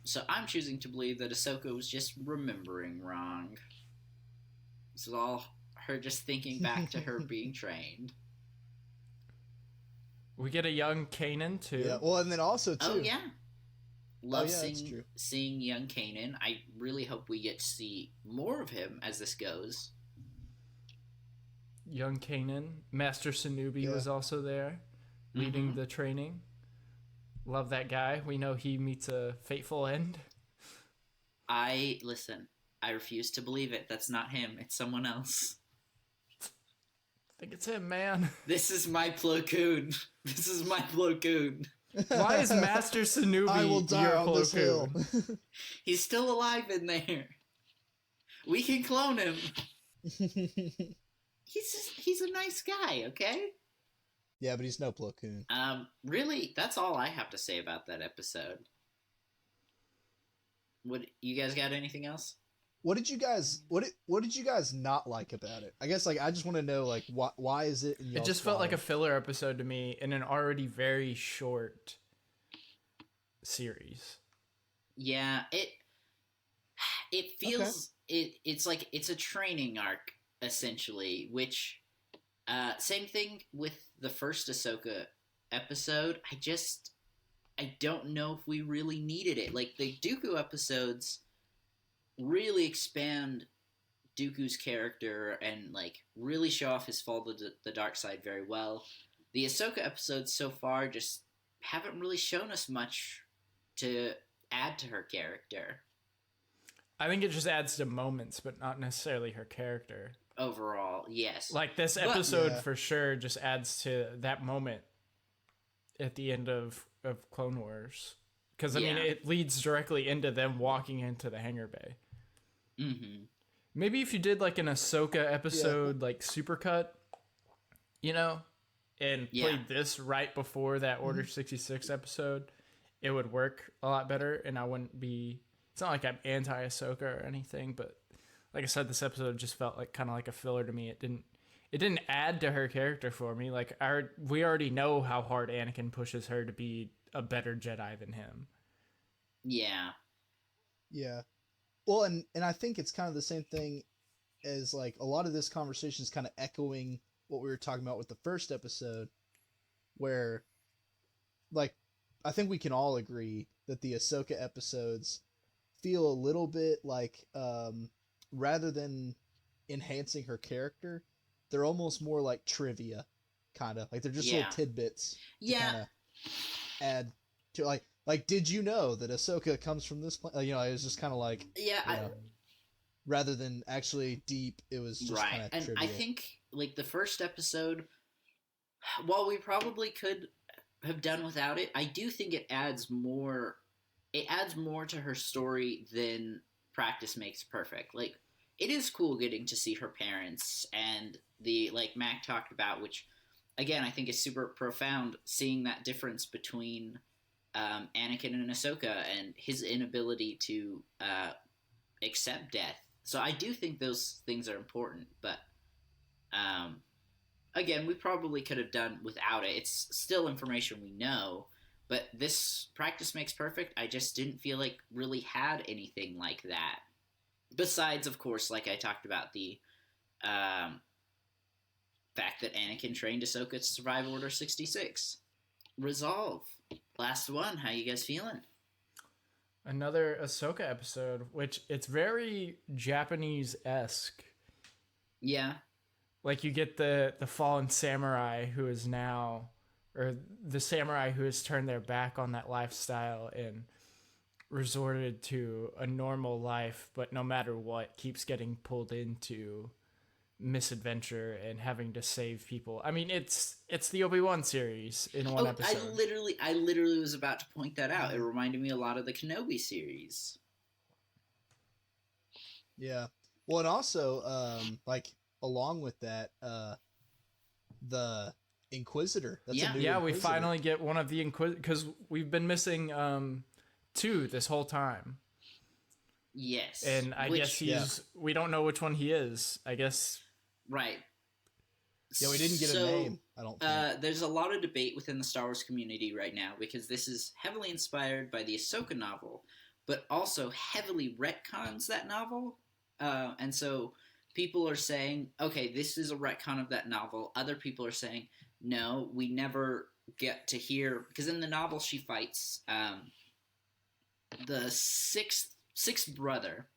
So I'm choosing to believe that Ahsoka was just remembering wrong. This is all her just thinking back to her being trained. We get a young Kanan too. Yeah. Well, and then also too. Oh yeah. Love true. seeing young Kanan. I really hope we get to see more of him as this goes. Young Kanan. Master Sanubi was also there, leading the training. Love that guy. We know he meets a fateful end. I refuse to believe it. That's not him. It's someone else. I think it's him, man. This is my Plo Koon. This is my Plo Koon. Why is Master Sanubi I will die your on Plo this hill. Koon? He's still alive in there. We can clone him. He's a nice guy, okay? Yeah, but he's no Plo Koon. Really, that's all I have to say about that episode. You guys got anything else? What did you guys not like about it? I guess like I just want to know like why is it? It just felt like a filler episode to me in an already very short series. Yeah, it feels it's like it's a training arc essentially, which same thing with the first Ahsoka episode. I don't know if we really needed it. Like, the Dooku episodes really expand Dooku's character and, like, really show off his fall to the dark side very well. The Ahsoka episodes so far just haven't really shown us much to add to her character. I think it just adds to moments, but not necessarily her character. Overall, yes. Like, this episode for sure just adds to that moment at the end of Clone Wars. Because, I mean, it leads directly into them walking into the hangar bay. Mm-hmm. Maybe if you did, like, an Ahsoka episode, like, supercut, you know, and played this right before that Order 66 episode, it would work a lot better, and I wouldn't be... It's not like I'm anti-Ahsoka or anything, but like I said, this episode just felt like kind of like a filler to me. It didn't add to her character for me. Like, we already know how hard Anakin pushes her to be a better Jedi than him. Yeah. Yeah. Well, and I think it's kind of the same thing as, like, a lot of this conversation is kind of echoing what we were talking about with the first episode, where, like, I think we can all agree that the Ahsoka episodes feel a little bit like, rather than enhancing her character, they're almost more like trivia, kind of. Like, they're just little tidbits to kind of add to, like, did you know that Ahsoka comes from this planet? You know, it was just kind of like, rather than actually deep, it was just kind of trivia. And I think, like, the first episode, while we probably could have done without it, I do think it adds more to her story than practice makes perfect. Like, it is cool getting to see her parents and the, like Mac talked about, which again I think is super profound, seeing that difference between Anakin and Ahsoka and his inability to accept death. So I do think those things are important, but again, we probably could have done without it. It's still information we know, but this practice makes perfect. I just didn't feel like really had anything like that. Besides, of course, like I talked about, the fact that Anakin trained Ahsoka to survive Order 66. Resolve. Last one. How you guys feeling? Another Ahsoka episode, which it's very Japanese-esque. Yeah. Like, you get the fallen samurai who is now, or the samurai who has turned their back on that lifestyle and resorted to a normal life, but no matter what, keeps getting pulled into misadventure and having to save people. I mean, it's the Obi-Wan series in one episode. I literally was about to point that out. It reminded me a lot of the Kenobi series. Yeah. Well, and also, like, along with that, the Inquisitor. That's a new Inquisitor. We finally get one of the Inquisitors, because we've been missing two this whole time. Yes. And I guess we don't know which one he is. I guess. Right. Yeah, we didn't get a name, I don't think. There's a lot of debate within the Star Wars community right now, because this is heavily inspired by the Ahsoka novel, but also heavily retcons that novel. And so people are saying, okay, this is a retcon of that novel. Other people are saying, no, we never get to hear, because in the novel she fights the sixth brother.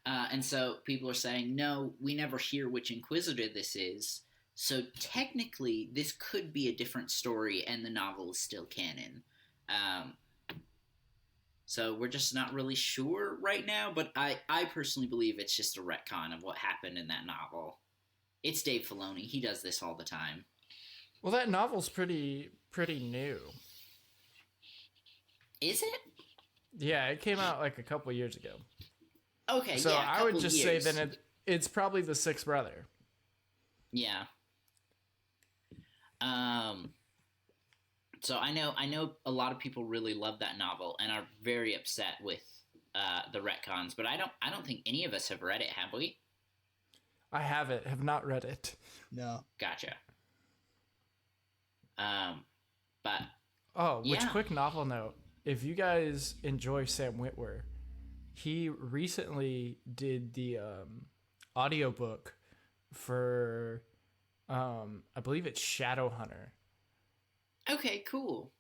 And so people are saying, no, we never hear which Inquisitor this is. So technically, this could be a different story, and the novel is still canon. So we're just not really sure right now, but I personally believe it's just a retcon of what happened in that novel. It's Dave Filoni. He does this all the time. Well, that novel's pretty new. Is it? Yeah, it came out like a couple years ago. Okay, so yeah, I would just say that it's probably the sixth brother. Yeah. So I know a lot of people really love that novel and are very upset with the retcons, but I don't think any of us have read it, have we? I have not read it. No. Gotcha. But quick novel note. If you guys enjoy Sam Witwer, he recently did the audiobook for I believe it's Shadowhunter. Okay, cool.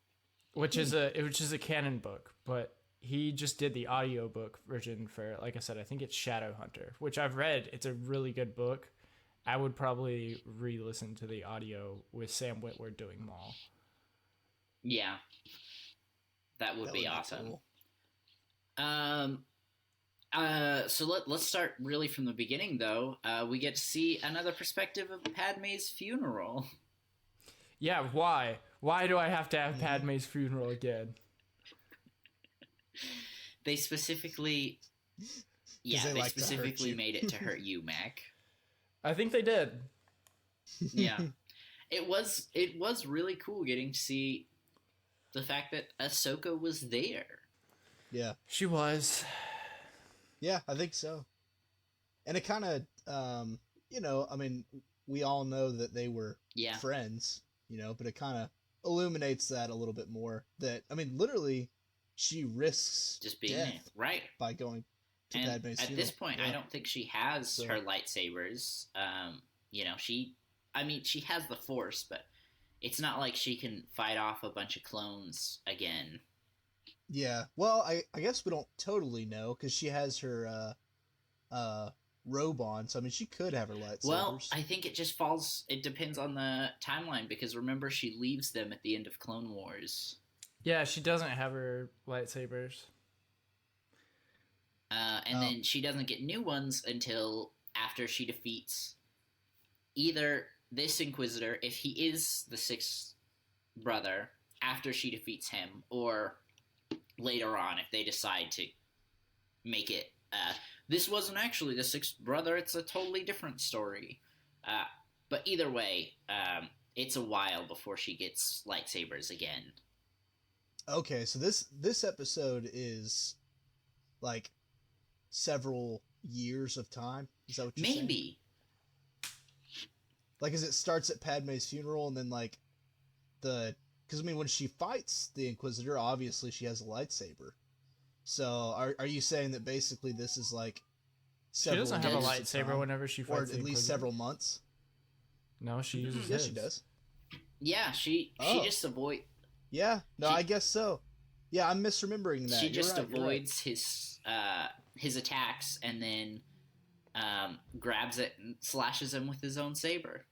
which is a canon book, but he just did the audiobook version for, like I said, I think it's Shadowhunter, which I've read. It's a really good book. I would probably re-listen to the audio with Sam Witwer doing Maul. Yeah, that would be awesome. Cool. So let's start really from the beginning, though. We get to see another perspective of Padme's funeral. Yeah, why? Why do I have to have Padme's funeral again? They specifically, they specifically made it to hurt you, Mac. I think they did. Yeah, it was really cool getting to see the fact that Ahsoka was there. Yeah, she was. Yeah, I think so. And it kind of, I mean, we all know that they were friends, but it kind of illuminates that a little bit more. That, I mean, literally, she risks just being death there, right? By going to and Padme's funeral. At this point, I don't think she has her lightsabers. She has the Force, but it's not like she can fight off a bunch of clones again. Yeah, well, I guess we don't totally know because she has her robe on, so I mean she could have her lightsabers. Well, I think it just falls. It depends on the timeline because remember she leaves them at the end of Clone Wars. Yeah, she doesn't have her lightsabers. And then she doesn't get new ones until after she defeats either this Inquisitor, if he is the sixth brother, after she defeats him, or later on if they decide to make it this wasn't actually the sixth brother, it's a totally different story, but either way, it's a while before she gets lightsabers again. Okay, so this episode is like several years of time. Is that what you're saying? Maybe. Like, as it starts at Padme's funeral, and then like because I mean, when she fights the Inquisitor, obviously she has a lightsaber. So are you saying that basically this is like several? She doesn't have a lightsaber whenever she fights, or at least several months. No, she uses. Yes, she does. Yeah, she just avoids. Yeah, no, I guess so. Yeah, I'm misremembering that. She just avoids his attacks and then grabs it and slashes him with his own saber.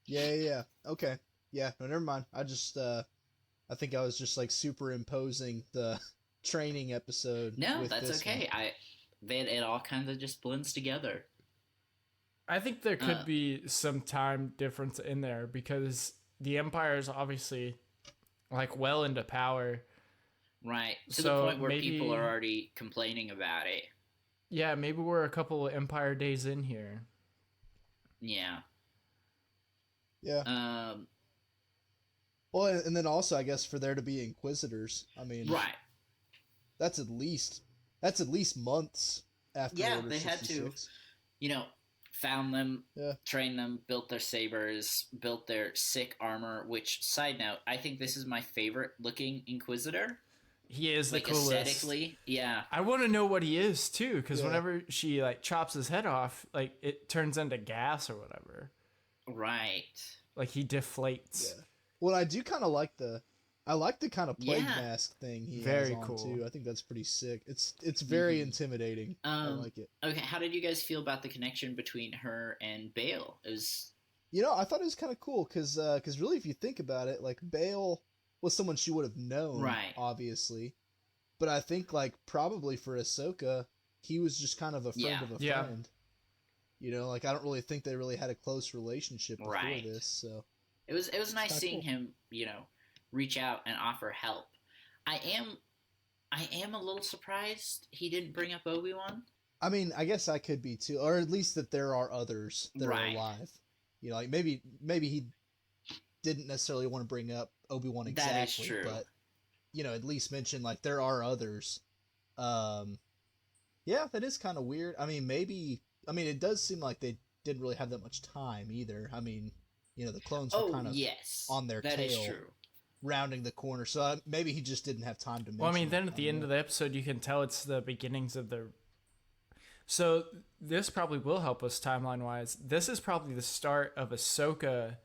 Yeah. Okay. Yeah, no, never mind. I just, I think I was just like superimposing the training episode. No, that's okay. It all kind of just blends together. I think there could be some time difference in there because the Empire is obviously like well into power. Right. To the point where people are already complaining about it. Yeah, maybe we're a couple of Empire days in here. Yeah. Yeah. Well, and then also, I guess, for there to be Inquisitors, I mean, right. That's at least months after. Yeah, Order they 66. had to, found them, trained them, built their sabers, built their sick armor. Which, side note, I think this is my favorite looking Inquisitor. He is like the coolest. Aesthetically, yeah. I want to know what he is too, because whenever she like chops his head off, like it turns into gas or whatever. Right. Like he deflates. Yeah. Well, I do kind of like the kind of plague mask thing he has on cool too. I think that's pretty sick. It's very intimidating. I like it. Okay, how did you guys feel about the connection between her and Bale? It was, I thought it was kind of cool because really, if you think about it, like Bale was someone she would have known, right? Obviously, but I think like probably for Ahsoka, he was just kind of a friend of a friend. Like I don't really think they really had a close relationship before this. So it was nice seeing him, reach out and offer help. I am a little surprised he didn't bring up Obi-Wan. I mean, I guess I could be too, or at least that there are others that are alive. Like maybe he didn't necessarily want to bring up Obi-Wan exactly, that is true. But at least mention like there are others. Yeah, that is kind of weird. I mean, it does seem like they didn't really have that much time either. I mean, the clones were kind of on their tail. That is true. Rounding the corner, so maybe he just didn't have time to mention. Well, I mean, then at the end of the episode, you can tell it's the beginnings of the. So this probably will help us timeline wise. This is probably the start of Ahsoka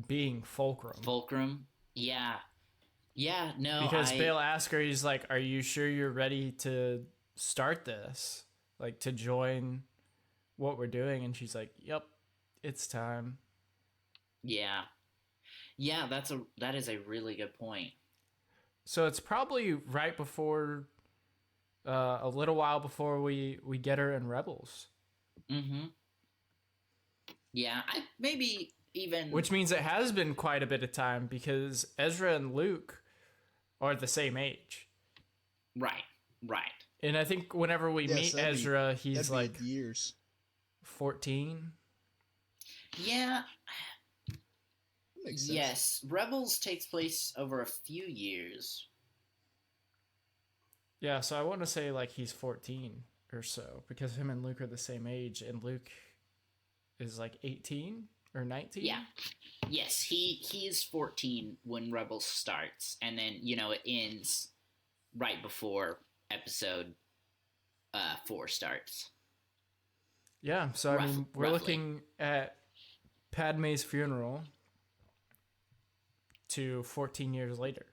being Fulcrum. Fulcrum, yeah. Yeah, no, Because Bill asked her, he's like, "Are you sure you're ready to start this? Like to join what we're doing?" And she's like, "Yep, it's time." yeah. Yeah, that is a really good point. So it's probably right before, a little while before we get her in Rebels, Mm-hmm. Yeah, I maybe even which means it has been quite a bit of time because Ezra and Luke are the same age. right, right. And I think whenever we Yeah, meet so that'd be- Ezra, he's that'd be like years. 14. Yeah, That makes sense. yes. Rebels takes place over a few years. Yeah, so I want to say like he's 14 or so because him and Luke are the same age, and Luke is like 18 or 19. Yeah. Yes, he is 14 when Rebels starts, and then it ends right before episode 4 starts. Yeah, so I mean, we're roughly. looking at Padme's funeral to 14 years later.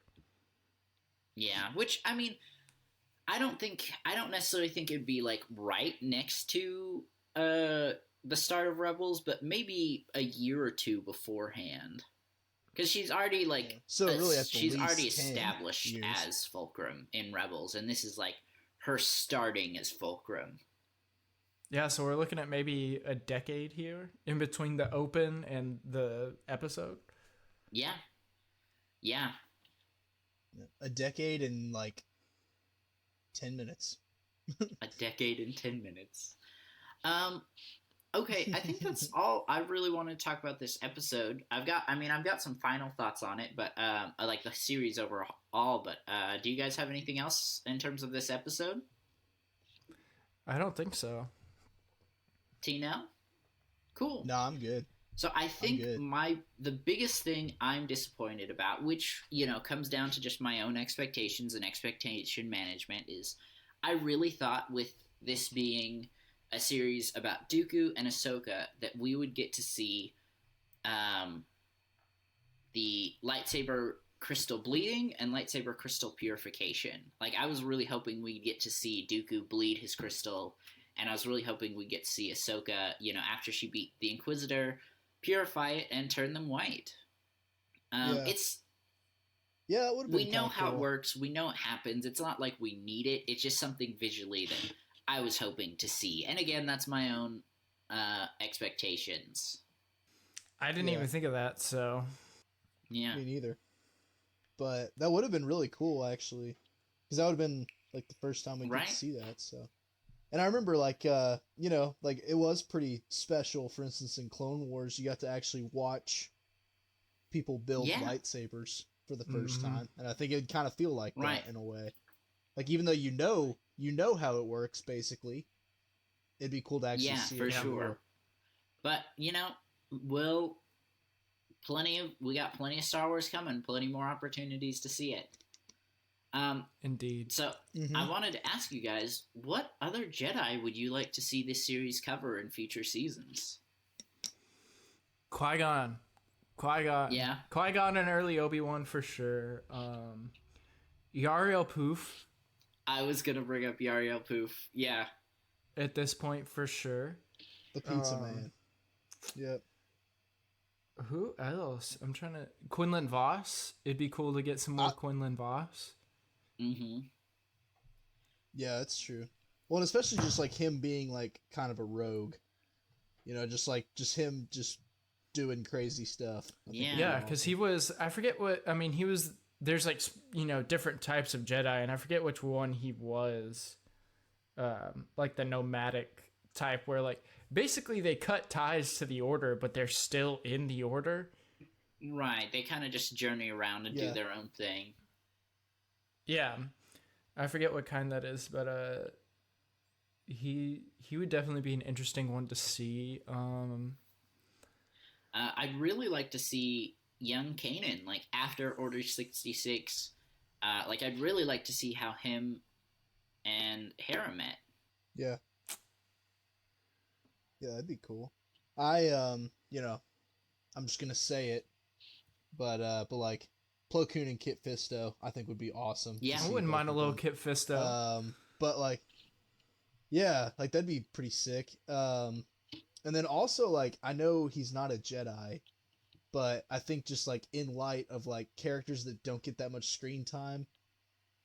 Yeah, which I mean, I don't necessarily think it'd be like right next to the start of Rebels, but maybe a year or two beforehand. Because she's already like So really, at the she's least already 10 established years. as Fulcrum in Rebels, and this is like her starting as Fulcrum. Yeah, so we're looking at maybe a decade here in between the open and the episode. Yeah. Yeah. A decade and like 10 minutes. A decade and 10 minutes. Okay, I think that's all I really want to talk about this episode. I've got some final thoughts on it, but I like the series overall, but do you guys have anything else in terms of this episode? I don't think so. Tino? Cool. No, I'm good. So I think good. the biggest thing I'm disappointed about, which, comes down to just my own expectations and expectation management, is I really thought with this being a series about Dooku and Ahsoka that we would get to see the lightsaber crystal bleeding and lightsaber crystal purification. Like, I was really hoping we'd get to see Dooku bleed his crystal, and I was really hoping we'd get to see Ahsoka, after she beat the Inquisitor, purify it and turn them white. Yeah. It's Yeah, it would have been we know kinda how cool. it works. We know it happens. It's not like we need it. It's just something visually that I was hoping to see. And again, that's my own expectations. I didn't Yeah. even think of that, so Yeah. Me neither. But that would have been really cool, actually. Because that would have been, like, the first time we get Right. to see that, so. And I remember, like, like, it was pretty special. For instance, in Clone Wars, you got to actually watch people build Yeah. lightsabers for the first Mhm. time. And I think it'd kind of feel like Right. that in a way. Like, even though you know how it works, basically, it'd be cool to actually Yeah, see for it. sure. But, we got plenty of Star Wars coming, plenty more opportunities to see it. indeed. So Mhm. I wanted to ask you guys, what other Jedi would you like to see this series cover in future seasons? Qui-Gon. Yeah. Qui-Gon and early Obi-Wan for sure. Yariel Poof I was gonna bring up Yariel Poof. Yeah. at this point for sure. The Pizza Um, Man. Yep. Who else? I'm trying to... Quinlan Voss. It'd be cool to get some more Quinlan Voss. Mm-hmm. Yeah, that's true. Well, and especially just like him being like kind of a rogue, just him just doing crazy stuff. I think Yeah. it'd be Yeah, awesome. because he was... I forget what... I mean, he was... There's like, different types of Jedi, and I forget which one he was. Like the nomadic type, where like basically they cut ties to the Order, but they're still in the Order. Right. They kind of just journey around and Yeah. do their own thing. Yeah, I forget what kind that is, but he would definitely be an interesting one to see. I'd really like to see young Kanan, like after Order 66. I'd really like to see how him and Hera met. Yeah. Yeah, that'd be cool. I'm just gonna say it, but like, Plo Koon and Kit Fisto, I think would be awesome. Yeah. I wouldn't mind a little Kit Fisto. But like, yeah, like that'd be pretty sick. And then also like, I know he's not a Jedi, but I think just like in light of like characters that don't get that much screen time,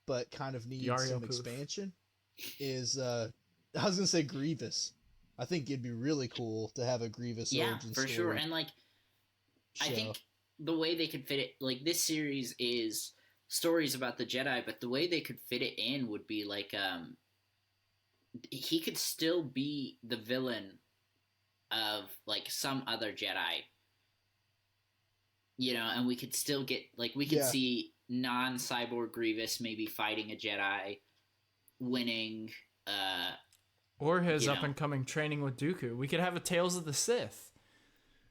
but kind of need Yarael some Poof. expansion, is I was gonna say Grievous. I think it'd be really cool to have a Grievous origin for story sure. And like, I show. think the way they could fit it, like this series is stories about the Jedi, but the way they could fit it in would be like, he could still be the villain of like some other Jedi, you know, and we could still get like we could see non-cyborg Grievous maybe fighting a Jedi, winning, or his up and coming training with Dooku. We could have a Tales of the Sith.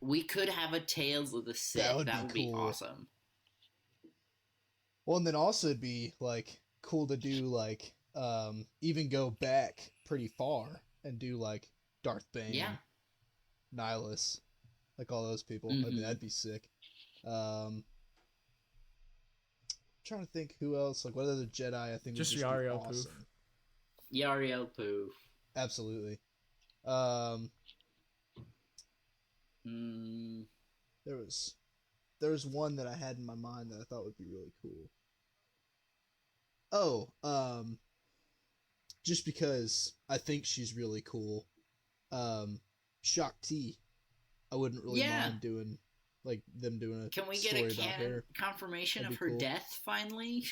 We could have a Tales of the Sith. That would be awesome. Well, and then also it'd be like cool to do like even go back pretty far and do like Darth Bane, Nihilus, like all those people. I mean, that'd be sick. Trying to think who else, like what other Jedi I think just would just Yarael be awesome. Yarael Poof. Absolutely. There was one that I had in my mind that I thought would be really cool. Oh, just because I think she's really cool. Shakti. I wouldn't really mind doing like them doing a Can we get story a about her. confirmation That'd of be her cool. death finally?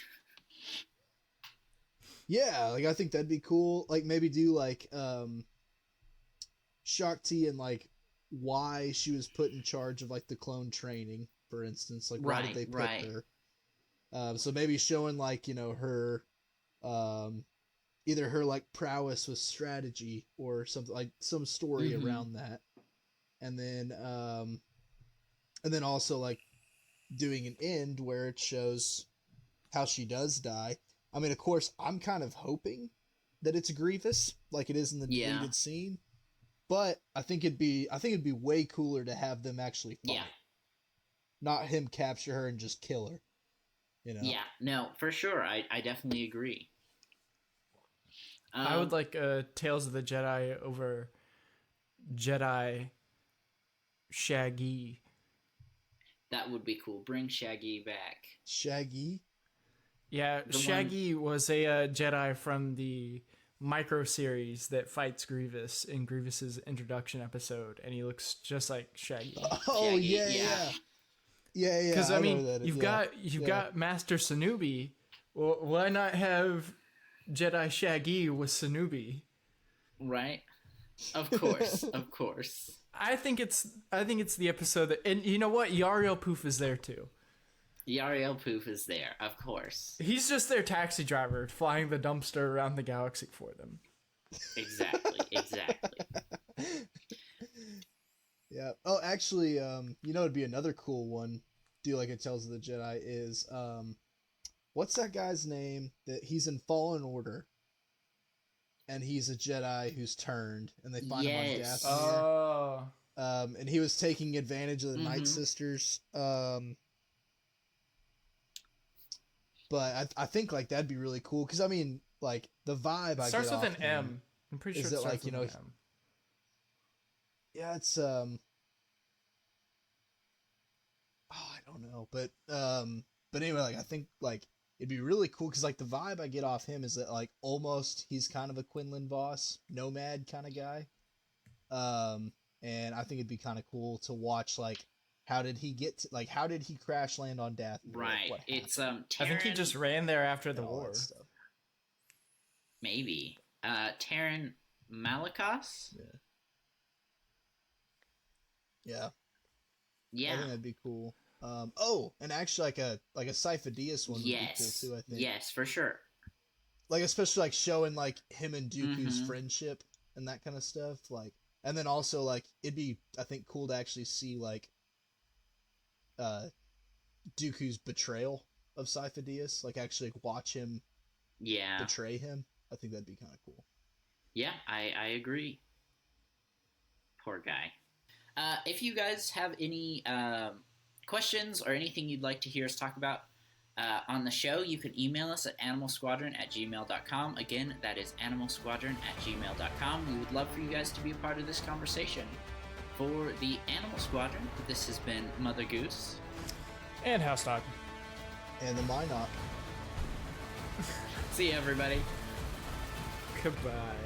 Yeah, like I think that'd be cool. Like maybe do like Shakti and like why she was put in charge of like the clone training, for instance. Like why did they put her? So maybe showing like, you know, her either her like prowess with strategy or something, like some story around that. And then also like doing an end where it shows how she does die. I mean, of course, I'm kind of hoping that it's Grievous, like it is in the deleted scene. But I think it'd be way cooler to have them actually fight. Yeah. Not him capture her and just kill her. You know? Yeah, no, for sure. I definitely agree. I would like Tales of the Jedi over Jedi Shaggy. That would be cool. Bring Shaggy back. Shaggy? Yeah, Shaggy was a Jedi from the micro series that fights Grievous in Grievous's introduction episode, and he looks just like Shaggy. Oh, Shaggy, yeah. Because I mean, you've got Master Sanubi. Well, why not have Jedi Shaggy with Sanubi? Right? Of course, of course. I think it's the episode that, and you know what, Yarael Poof is there too. Yarael Poof is there, of course. He's just their taxi driver, flying the dumpster around the galaxy for them. Exactly. Yeah. Oh, actually, you know, it'd be another cool one. Do like it Tales of the Jedi is, what's that guy's name? That he's in Fallen Order, and he's a Jedi who's turned, and they find him on Dathomir. Oh. And he was taking advantage of the Night Sisters. But I think like that'd be really cool because I mean, like the vibe I starts get with off an him M. I'm pretty sure is it that starts like, you with know, an M. yeah, it's oh, I don't know, but anyway, like I think like it'd be really cool because like the vibe I get off him is that like almost he's kind of a Quinlan Voss nomad kind of guy, and I think it'd be kind of cool to watch like how did he get to, like how did he crash land on Dathomir? Right. Like, It's I think he just ran there after the war. maybe. Terran Malakas? Yeah. Yeah. I think that'd be cool. Oh, and actually like a Sifo Dyas one would be cool too, I think. Yes, for sure. Like especially like showing like him and Dooku's friendship and that kind of stuff. Like, and then also like it'd be, I think, cool to actually see like Dooku's betrayal of Sifo Dyas, like actually watch him betray him. I think that'd be kind of cool. Yeah, I agree. Poor guy. If you guys have any questions or anything you'd like to hear us talk about, On the show, you can email us at animalsquadron@gmail.com. Again, that is animalsquadron@gmail.com. We would love for you guys to be a part of this conversation. For the Animal Squadron, this has been Mother Goose. And HouseDog. And the Minot. See you, everybody. Goodbye.